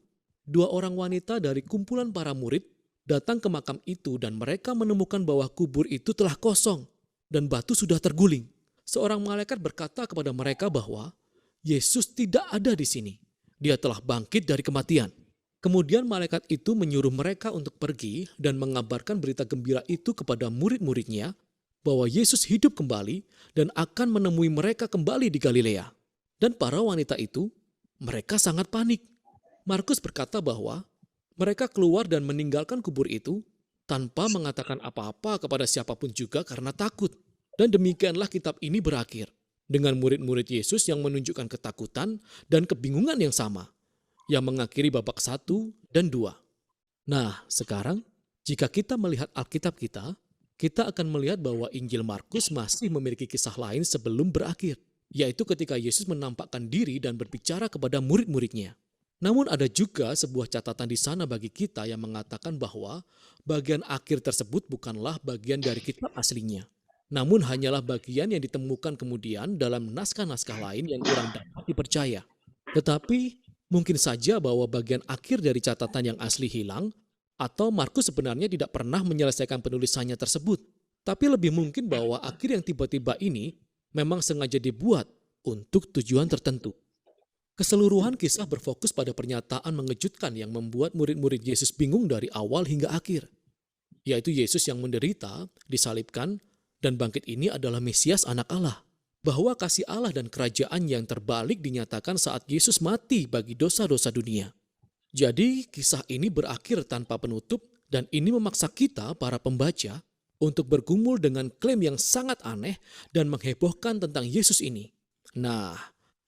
2 orang wanita dari kumpulan para murid datang ke makam itu dan mereka menemukan bahwa kubur itu telah kosong dan batu sudah terguling. Seorang malaikat berkata kepada mereka bahwa Yesus tidak ada di sini. Dia telah bangkit dari kematian. Kemudian malaikat itu menyuruh mereka untuk pergi dan mengabarkan berita gembira itu kepada murid-muridnya bahwa Yesus hidup kembali dan akan menemui mereka kembali di Galilea. Dan para wanita itu, mereka sangat panik. Markus berkata bahwa mereka keluar dan meninggalkan kubur itu tanpa mengatakan apa-apa kepada siapapun juga karena takut. Dan demikianlah kitab ini berakhir, dengan murid-murid Yesus yang menunjukkan ketakutan dan kebingungan yang sama, yang mengakhiri babak 1 dan 2. Nah, sekarang, jika kita melihat Alkitab kita akan melihat bahwa Injil Markus masih memiliki kisah lain sebelum berakhir, yaitu ketika Yesus menampakkan diri dan berbicara kepada murid-muridnya. Namun ada juga sebuah catatan di sana bagi kita yang mengatakan bahwa bagian akhir tersebut bukanlah bagian dari kitab aslinya, namun hanyalah bagian yang ditemukan kemudian dalam naskah-naskah lain yang kurang dapat dipercaya. Tetapi mungkin saja bahwa bagian akhir dari catatan yang asli hilang, atau Markus sebenarnya tidak pernah menyelesaikan penulisannya tersebut. Tapi lebih mungkin bahwa akhir yang tiba-tiba ini memang sengaja dibuat untuk tujuan tertentu. Keseluruhan kisah berfokus pada pernyataan mengejutkan yang membuat murid-murid Yesus bingung dari awal hingga akhir, yaitu Yesus yang menderita, disalibkan, dan bangkit ini adalah Mesias anak Allah. Bahwa kasih Allah dan kerajaan yang terbalik dinyatakan saat Yesus mati bagi dosa-dosa dunia. Jadi kisah ini berakhir tanpa penutup dan ini memaksa kita para pembaca untuk bergumul dengan klaim yang sangat aneh dan menghebohkan tentang Yesus ini. Nah,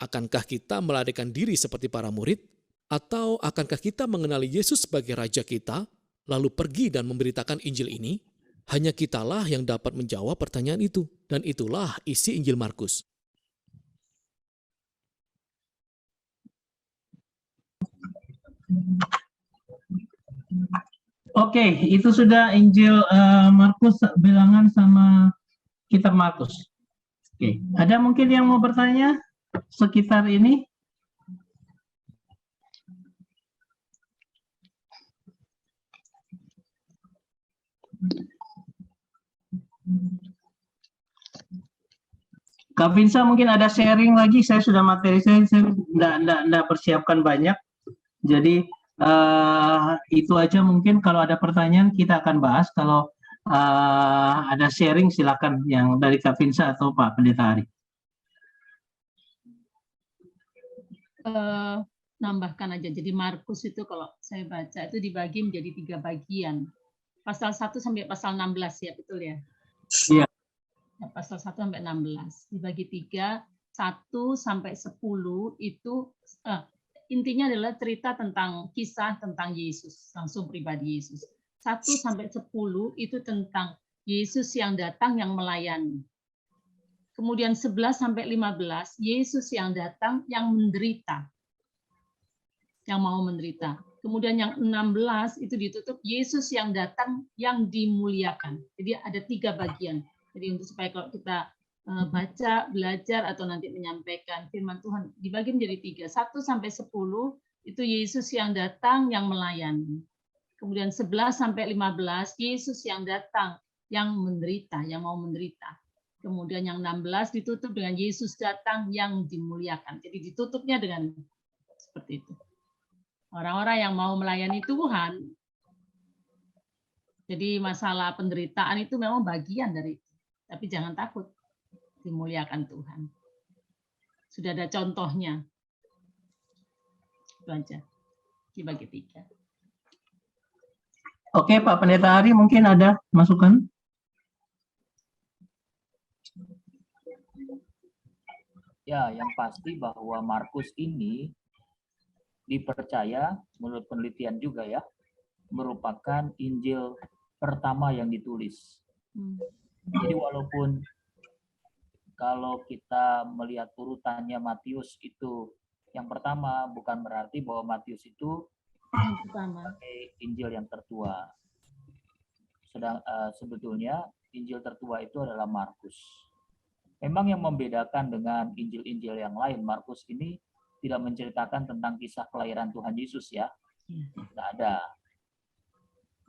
akankah kita melarikan diri seperti para murid? Atau akankah kita mengenali Yesus sebagai Raja kita, lalu pergi dan memberitakan Injil ini? Hanya kitalah yang dapat menjawab pertanyaan itu. Dan itulah isi Injil Markus. Oke, itu sudah Injil Markus bilangan sama kitab Markus. Oke, ada mungkin yang mau bertanya sekitar ini? Kak Vinsa mungkin ada sharing lagi, saya sudah materi saya enggak persiapkan banyak. Jadi itu aja mungkin, kalau ada pertanyaan kita akan bahas, kalau ada sharing silakan yang dari Kak Vinsa atau Pak Pendeta Ari. Nambahkan aja, jadi Markus itu kalau saya baca itu dibagi menjadi 3 bagian. Pasal 1 sampai pasal 16 ya, betul ya? Iya. Ya, pasal 1 sampai 16 dibagi 3, 1 sampai 10 itu intinya adalah cerita tentang kisah tentang Yesus, langsung pribadi Yesus. 1 sampai 10 itu tentang Yesus yang datang yang melayani. Kemudian 11 sampai 15 Yesus yang datang yang menderita. Yang mau menderita. Kemudian yang 16 itu ditutup Yesus yang datang yang dimuliakan. Jadi ada 3 bagian. Jadi untuk supaya kalau kita baca, belajar, atau nanti menyampaikan firman Tuhan, dibagi menjadi 3. 1 sampai 10 itu Yesus yang datang yang melayani. Kemudian 11 sampai 15 Yesus yang datang yang menderita, yang mau menderita. Kemudian yang 16 ditutup dengan Yesus datang yang dimuliakan. Jadi ditutupnya dengan seperti itu. Orang-orang yang mau melayani Tuhan, jadi masalah penderitaan itu memang bagian dari itu. Tapi jangan takut, dimuliakan Tuhan. Sudah ada contohnya. Itu aja, dibagi 3. Oke, Pak Pendeta Ari mungkin ada masukan? Ya, yang pasti bahwa Markus ini dipercaya menurut penelitian juga ya, merupakan Injil pertama yang ditulis. Jadi walaupun kalau kita melihat urutannya Matius itu yang pertama, bukan berarti bahwa Matius itu sebagai Injil yang tertua. Sebetulnya Injil tertua itu adalah Markus. Memang yang membedakan dengan Injil-Injil yang lain, Markus ini tidak menceritakan tentang kisah kelahiran Tuhan Yesus ya. Tidak ada.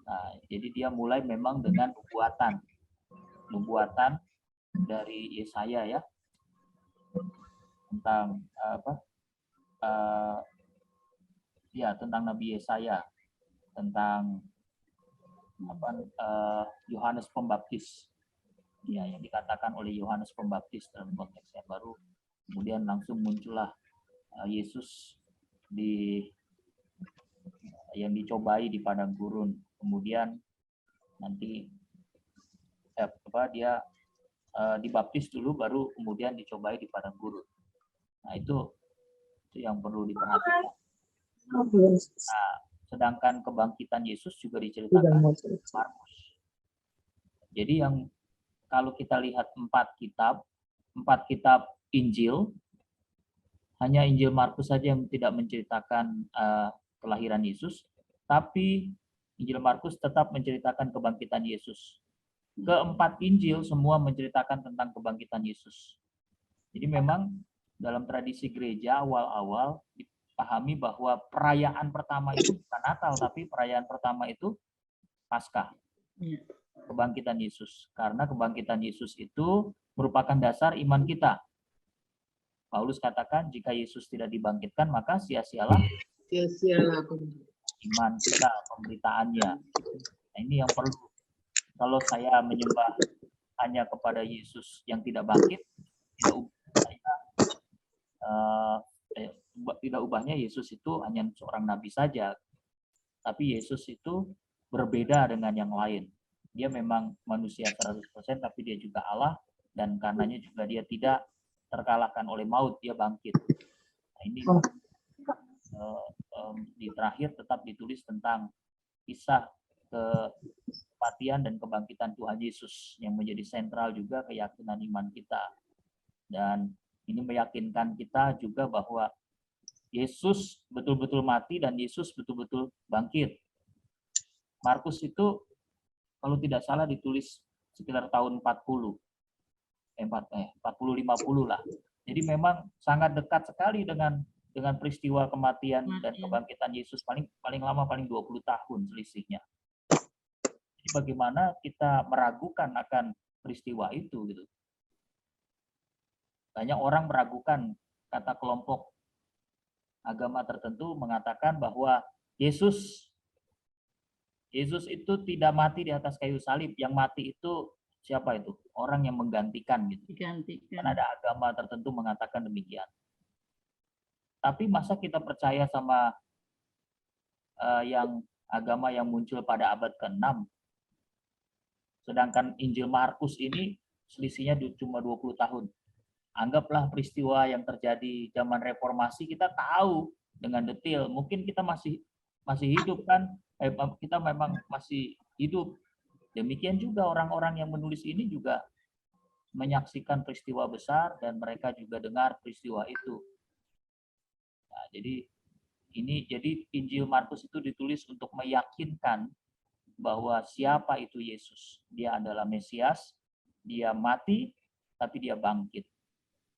Nah, jadi dia mulai memang dengan nubuatan dari Yesaya ya, tentang tentang Nabi Yesaya, tentang Yohanes Pembaptis ya, yang dikatakan oleh Yohanes Pembaptis dalam konteks yang baru. Kemudian langsung muncullah Yesus yang dicobai di padang gurun. Kemudian nanti dia dibaptis dulu, baru kemudian dicobai di padang gurun. Nah itu yang perlu diperhatikan. Nah, sedangkan kebangkitan Yesus juga diceritakan Markus. Jadi yang kalau kita lihat 4 kitab Injil, hanya Injil Markus saja yang tidak menceritakan kelahiran Yesus, tapi Injil Markus tetap menceritakan kebangkitan Yesus. Keempat Injil semua menceritakan tentang kebangkitan Yesus. Jadi memang dalam tradisi gereja awal-awal dipahami bahwa perayaan pertama itu bukan Natal, tapi perayaan pertama itu Paskah. Kebangkitan Yesus. Karena kebangkitan Yesus itu merupakan dasar iman kita. Paulus katakan jika Yesus tidak dibangkitkan maka sia-sialah iman kita, pemberitaannya. Nah, ini yang perlu. Kalau saya menyembah hanya kepada Yesus yang tidak bangkit, tidak ubahnya Yesus itu hanya seorang nabi saja. Tapi Yesus itu berbeda dengan yang lain. Dia memang manusia 100%, tapi dia juga Allah, dan karenanya juga dia tidak terkalahkan oleh maut, dia bangkit. Nah, ini di terakhir tetap ditulis tentang kisah kematian dan kebangkitan Tuhan Yesus yang menjadi sentral juga keyakinan iman kita. Dan ini meyakinkan kita juga bahwa Yesus betul-betul mati dan Yesus betul-betul bangkit. Markus itu kalau tidak salah ditulis sekitar tahun 40, 40-50 lah. Jadi memang sangat dekat sekali dengan peristiwa kematian dan kebangkitan Yesus, paling lama paling 20 tahun selisihnya. Jadi bagaimana kita meragukan akan peristiwa itu gitu. Banyak orang meragukan, kata kelompok agama tertentu mengatakan bahwa Yesus itu tidak mati di atas kayu salib, yang mati itu siapa itu? Orang yang menggantikan gitu. Kan ada agama tertentu mengatakan demikian. Tapi masa kita percaya sama yang agama yang muncul pada abad ke-6? Sedangkan Injil Markus ini selisihnya cuma 20 tahun. Anggaplah peristiwa yang terjadi zaman reformasi kita tahu dengan detail. Mungkin kita masih hidup kan? Kita memang masih hidup. Demikian juga orang-orang yang menulis ini juga menyaksikan peristiwa besar dan mereka juga dengar peristiwa itu. Nah, jadi Injil Markus itu ditulis untuk meyakinkan bahwa siapa itu Yesus. Dia adalah Mesias, dia mati tapi dia bangkit.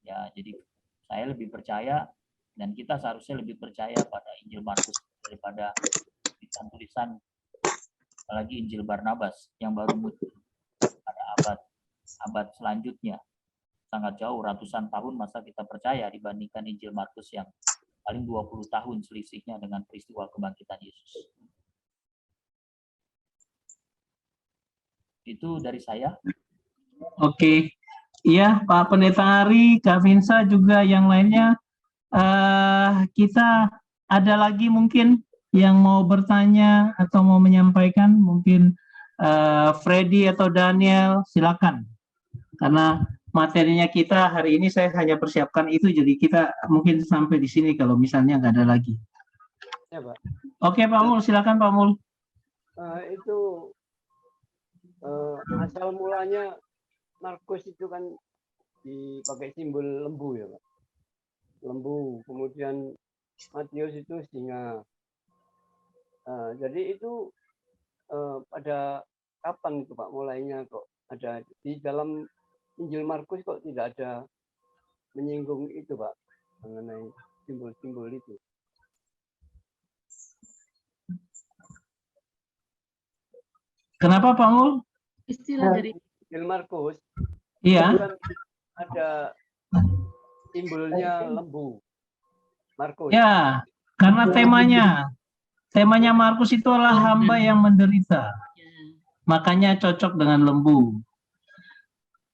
Ya, jadi saya lebih percaya dan kita seharusnya lebih percaya pada Injil Markus daripada tulisan apalagi Injil Barnabas yang baru muncul pada abad selanjutnya. Sangat jauh, ratusan tahun masa kita percaya dibandingkan Injil Markus yang paling 20 tahun selisihnya dengan peristiwa kebangkitan Yesus. Itu dari saya. Oke. Iya, Pak Pendeta Ari, Kak Vinsa juga yang lainnya. Kita ada lagi mungkin yang mau bertanya atau mau menyampaikan, mungkin Freddy atau Daniel, silakan. Karena materinya kita hari ini saya hanya persiapkan itu, jadi kita mungkin sampai di sini kalau misalnya nggak ada lagi. Ya, Pak. Oke, Pak Mul, silakan Pak Mul. Itu asal mulanya Markus itu kan dipakai simbol lembu ya, Pak. Lembu, kemudian Matius itu singa. Jadi itu pada kapan itu Pak mulainya kok ada di dalam Injil Markus kok tidak ada menyinggung itu Pak mengenai simbol-simbol itu. Kenapa Pak Mul? Istilah dari Injil Markus Iya. kan ada simbolnya lembu. Markus. Ya, karena temanya Markus itu adalah hamba yang menderita. Makanya cocok dengan lembu.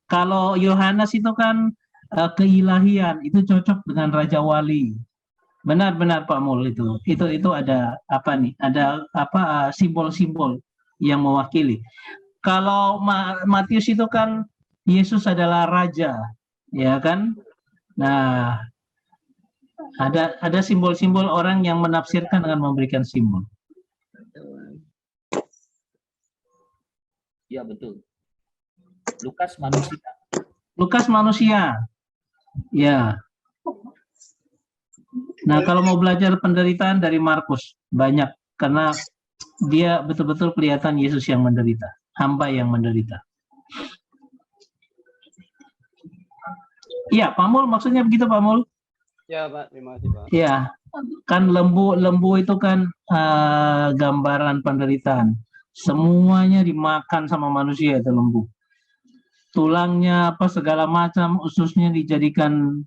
Kalau Yohanes itu kan keilahian, itu cocok dengan Raja Wali. Benar-benar Pak Mul itu ada apa nih? Ada apa simbol-simbol yang mewakili. Kalau Matius itu kan Yesus adalah raja, ya kan? Nah, ada simbol-simbol orang yang menafsirkan dengan memberikan simbol. Ya, betul. Lukas manusia. Lukas manusia. Ya. Nah, kalau mau belajar penderitaan dari Markus, banyak. Karena dia betul-betul kelihatan Yesus yang menderita. Hamba yang menderita. Iya, Pak Mul, maksudnya begitu Pak Mul? Ya Pak, terima kasih Pak. Iya, kan lembu itu kan gambaran penderitaan. Semuanya dimakan sama manusia itu lembu. Tulangnya apa segala macam, ususnya dijadikan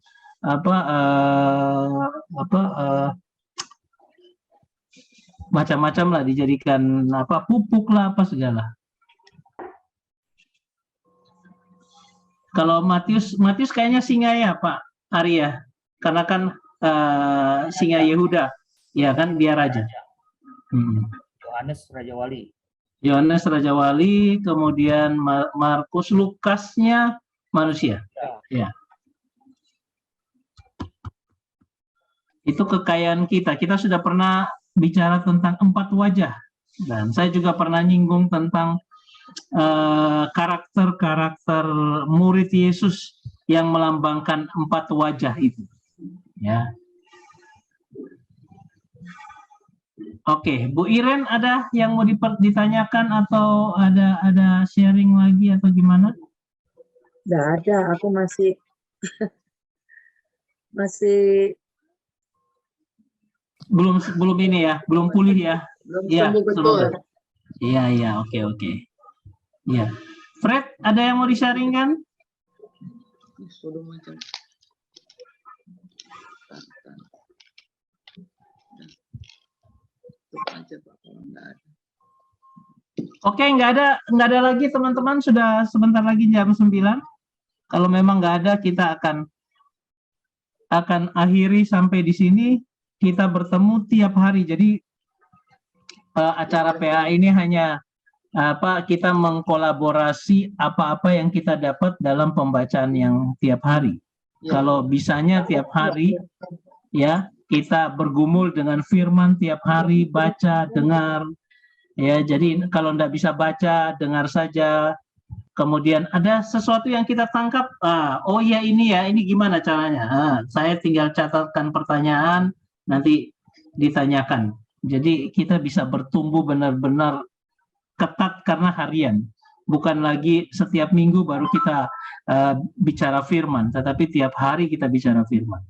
macam-macam lah, dijadikan pupuk lah apa segala. Kalau Matius kayaknya singa ya Pak Arya, karena kan singa Yehuda, ya kan dia raja. Yohanes Raja Wali. Yohanes Raja Wali, kemudian Markus, Lukasnya manusia. Ya. Itu kekayaan kita. Kita sudah pernah bicara tentang 4 wajah. Dan saya juga pernah nyinggung tentang karakter-karakter murid Yesus yang melambangkan 4 wajah itu. Ya. Oke, Bu Iren ada yang mau ditanyakan atau ada sharing lagi atau gimana? Nggak ada, aku masih Belum ini ya, belum pulih ya. belum Iya, sembuh betul. Iya, oke. Iya. Fred, ada yang mau di-sharingkan? Sudah macam. Aja Pak, kalau nggak ada. Oke, nggak ada lagi teman-teman, sudah sebentar lagi jam 9. Kalau memang nggak ada, kita akan akhiri sampai di sini. Kita bertemu tiap hari. Jadi acara PA ini hanya kita mengkolaborasi apa-apa yang kita dapat dalam pembacaan yang tiap hari. Kalau bisanya tiap hari, ya kita bergumul dengan firman tiap hari, baca, dengar. Ya, jadi kalau nggak bisa baca, dengar saja. Kemudian ada sesuatu yang kita tangkap, oh ya ini gimana caranya? Saya tinggal catatkan pertanyaan, nanti ditanyakan. Jadi kita bisa bertumbuh benar-benar ketat karena harian. Bukan lagi setiap minggu baru kita bicara firman, tetapi tiap hari kita bicara firman.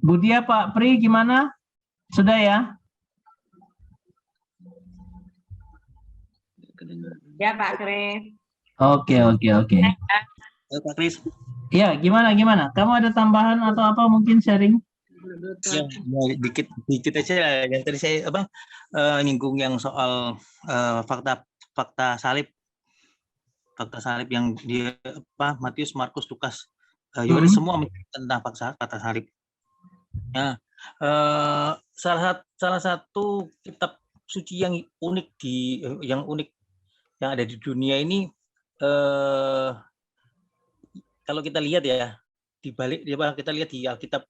Budia, Pak Pri, gimana? Sudah ya? Ya Pak Kris. Oke. Pak Kris. Ya, gimana? Kamu ada tambahan atau apa mungkin sharing? Ya, dikit aja yang tadi saya nyinggung yang soal fakta salib yang di Matius, Markus, Lukas, Yohanes semua tentang fakta salib. Nah, salah satu kitab suci yang unik yang ada di dunia ini, kalau kita lihat ya di balik kita lihat di Alkitab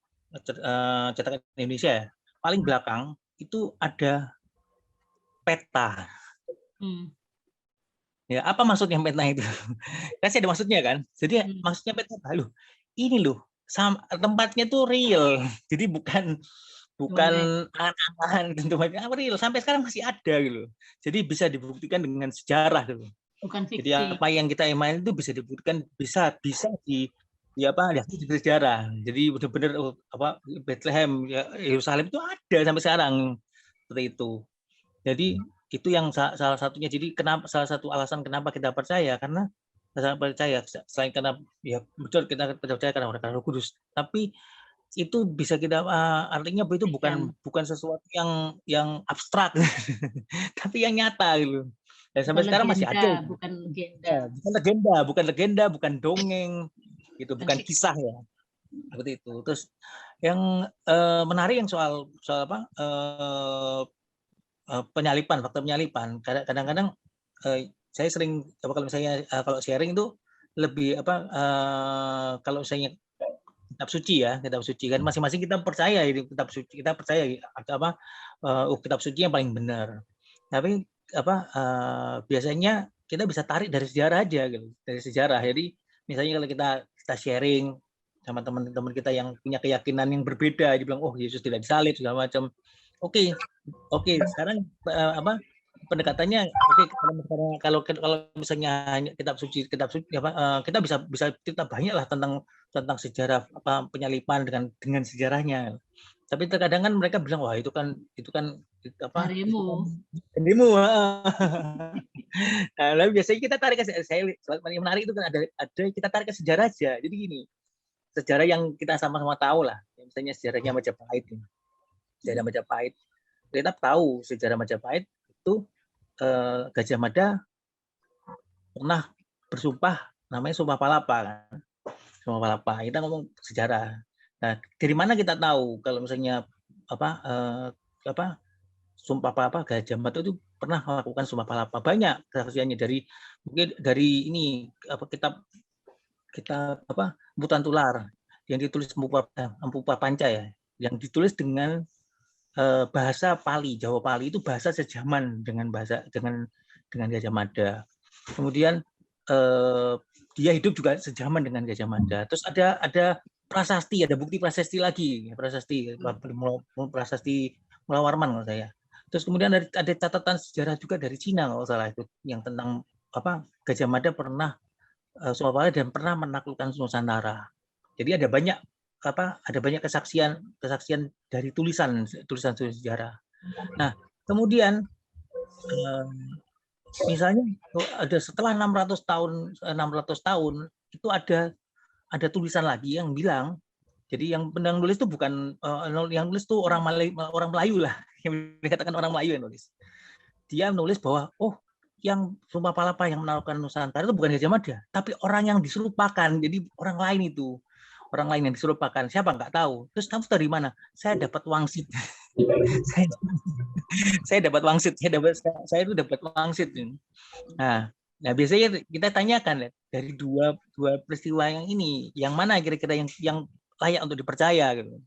cetakan Indonesia ya, paling belakang itu ada peta. Ya, apa maksudnya peta itu? Kasih ada maksudnya kan? Jadi maksudnya peta loh. Ini loh, tempatnya tuh real. Jadi bukan angan-angan tentu real, sampai sekarang masih ada gitu. Jadi bisa dibuktikan dengan sejarah gitu. Bukan fiksi. Jadi apa yang kita imani itu bisa dibuktikan, bisa di sejarah. Jadi benar-benar Bethlehem, Yerusalem itu ada sampai sekarang seperti itu. Jadi itu yang salah satunya. Jadi salah satu alasan kenapa kita percaya, karena saya percaya selain karena ya betul kita percaya karena Roh Kudus, tapi itu bisa kita artinya itu bukan sesuatu yang abstrak tapi yang nyata gitu. Dan sampai sekarang masih ada. Bukan legenda, bukan dongeng gitu, bukan kisah ya. Seperti itu. Terus yang menarik yang soal penyalipan, fakta penyalipan. Kadang-kadang saya sering kalau sharing itu lebih kalau misalnya kitab suci kan masing-masing kita percaya ini kitab suci, kita percaya kitab suci yang paling benar. Tapi biasanya kita bisa tarik dari sejarah aja gitu, dari sejarah. Jadi misalnya kalau kita sharing sama teman-teman kita yang punya keyakinan yang berbeda, dia bilang Yesus tidak disalib segala macam. Oke, sekarang pendekatannya kalau misalnya hanya kitab suci kita bisa kita banyak lah tentang sejarah penyalipan dengan sejarahnya. Tapi terkadang kan mereka bilang itu kan harimu. Nah, lalu biasanya kita tarik ke saya paling menarik itu kan ada kita tarik ke sejarah aja. Jadi gini, sejarah yang kita sama-sama tahu lah, misalnya sejarahnya Majapahit. Sejarah Majapahit, kita tahu sejarah Majapahit itu Gajah Mada pernah bersumpah, namanya Sumpah Palapa kan. Sumpah Palapa, kita ngomong sejarah. Nah, dari mana kita tahu kalau misalnya Sumpah Palapa Gajah Mada itu pernah melakukan Sumpah Palapa? Banyak kesaksiannya mungkin dari ini kitab Mutan Tular. yang ditulis Empu Prapanca ya, yang ditulis dengan bahasa Pali, Jawa Pali itu bahasa sejaman dengan Gajah Mada. Kemudian dia hidup juga sejaman dengan Gajah Mada. Terus ada prasasti, ada bukti prasasti lagi, prasasti Mula Warman kalau saya. Terus kemudian ada catatan sejarah juga dari Cina kalau salah itu, yang tentang Gajah Mada pernah Surabaya dan pernah menaklukkan Nusantara. Jadi ada banyak kesaksian dari tulisan sejarah. Nah, kemudian misalnya ada setelah 600 tahun itu ada tulisan lagi yang bilang, jadi yang nulis itu bukan yang nulis itu orang Melayu lah, yang dikatakan orang Melayu yang nulis. Dia menulis bahwa yang Sumba Palapa yang menaklukkan Nusantara itu bukan Gajah Mada, tapi orang yang diserupakan. Jadi orang lain yang diserupakan. Siapa nggak tahu. Terus kamu dari mana? Saya dapat wangsit. saya dapat wangsit. Saya itu dapat wangsit. Nah, biasanya kita tanyakan dari dua peristiwa yang ini, yang mana kira-kira yang layak untuk dipercaya gitu.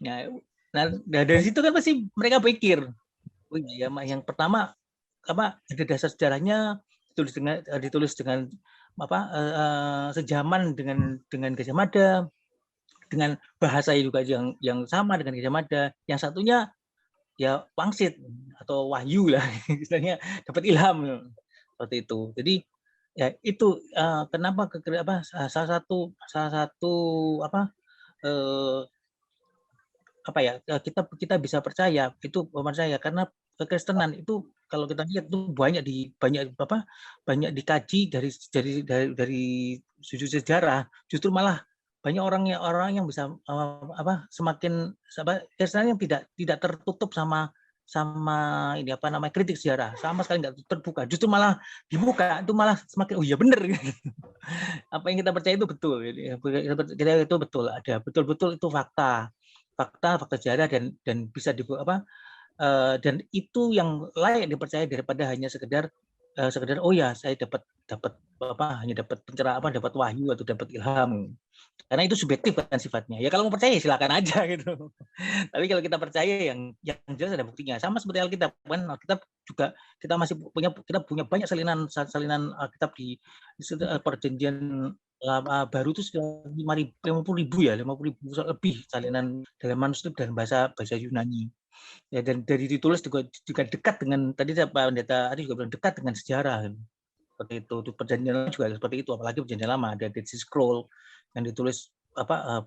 Nah, dari situ kan pasti mereka pikir, yang pertama ada dasar sejarahnya, ditulis dengan sejaman dengan Gajah Mada, dengan bahasa juga yang sama dengan Gajah Mada. Yang satunya ya wangsit atau wahyu lah, istilahnya dapat ilham seperti itu. Jadi ya itu kenapa salah satu kita bisa percaya karena kekristenan itu kalau kita lihat itu banyak dikaji dari sudut sejarah. Justru malah banyak orang yang bisa semakin kekristenan yang tidak tertutup sama kritik sejarah, sama sekali nggak terbuka. Justru malah dibuka, itu malah semakin benar. Apa yang kita percaya itu betul. Kita itu betul, ada betul-betul itu fakta sejarah dan bisa dibuka dan itu yang layak dipercaya daripada hanya sekedar saya dapat hanya dapat pencerahan, dapat wahyu atau dapat ilham, karena itu subjektif kan sifatnya. Ya kalau mau percaya silakan aja gitu. Tapi kalau kita percaya yang jelas ada buktinya. Sama seperti Alkitab kan, Alkitab juga kita punya banyak salinan Alkitab di perjanjian baru itu sudah 50.000 lebih salinan dalam manuskrip dan bahasa Yunani. Ya, dan dari ditulis juga dekat dengan tadi Pak Pendeta Ari juga bilang dekat dengan sejarah seperti itu. Perjanjian lama juga seperti itu, apalagi perjanjian lama ada Dead Sea Scroll yang ditulis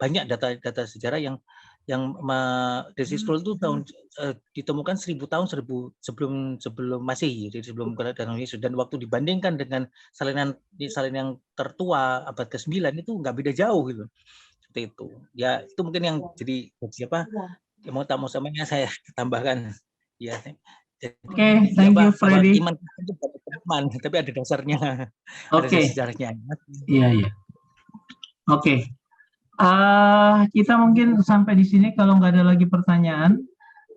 banyak data sejarah yang Dead Sea Scroll itu ditemukan 1000 tahun sebelum Masehi, jadi sebelum kedatangan Yesus, dan waktu dibandingkan dengan salin yang tertua abad ke-9 itu nggak beda jauh gitu. Seperti itu. Ya itu mungkin yang jadi siapa mau samanya saya tambahkan ya. Oke, thank you Freddy. Iman itu bukan tapi ada dasarnya. Oke. Ada sejarahnya. Iya. Oke. Kita mungkin sampai di sini. Kalau nggak ada lagi pertanyaan,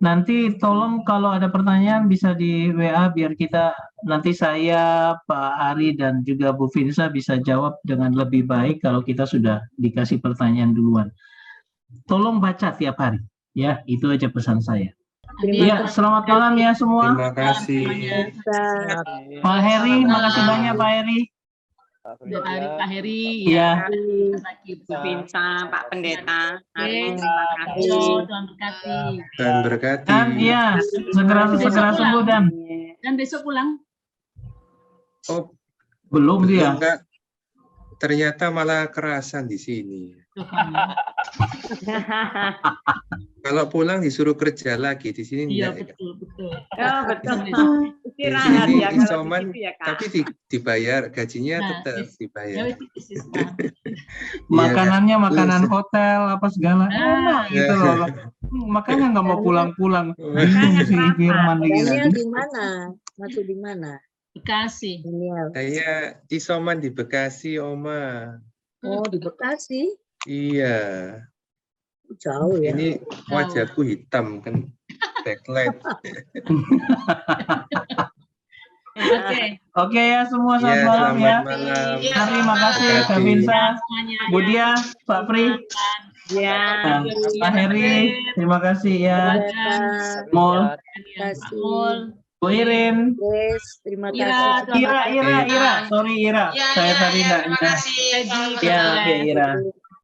nanti tolong kalau ada pertanyaan bisa di WA biar kita nanti saya, Pak Ari dan juga Bu Finsa bisa jawab dengan lebih baik kalau kita sudah dikasih pertanyaan duluan. Tolong baca tiap hari. Ya, itu aja pesan saya. Iya, selamat malam ya semua. Terima kasih. Pak Heri, makasih banyak Pak Heri. Pak Heri, ya. Bu Finsa, Pak Pendeta, terima kasih. Tuhan berkati. Dan berkati. Dan iya, segera sembuh dan besok pulang. Oh, belum dia. Enggak. Ternyata malah kerasan di sini. Kalau pulang disuruh kerja lagi di sini. Iya, enggak. betul. Oh, betul. Istirahat ya isoman, tapi dibayar, gajinya tetap dibayar. Makanannya makanan hotel apa segala. Gitu loh. Makanya nggak mau pulang-pulang. Si Firman di mana? Masuk di mana? Bekasi. Saya isoman di Bekasi, Oma. Oh, di Bekasi? Iya. Jauh ya. Ini wajahku hitam kan, backlight. Oke. Oke ya semua, Ya, selamat malam ya. selamat malam. Terima kasih Kak Terima Vinsa, Semuanya Bu ya. Dia, Pak Pri, Ya. nah, Pak Heri, terima kasih ya. Bapak, Mul, terima kasih. Mul. Bu Irin, Grace, terima Ira, kasih. Ira, sorry Ira, Ya, saya ya, tadi ya, enggak. terima kasih. Edi, Ya, oke Ira.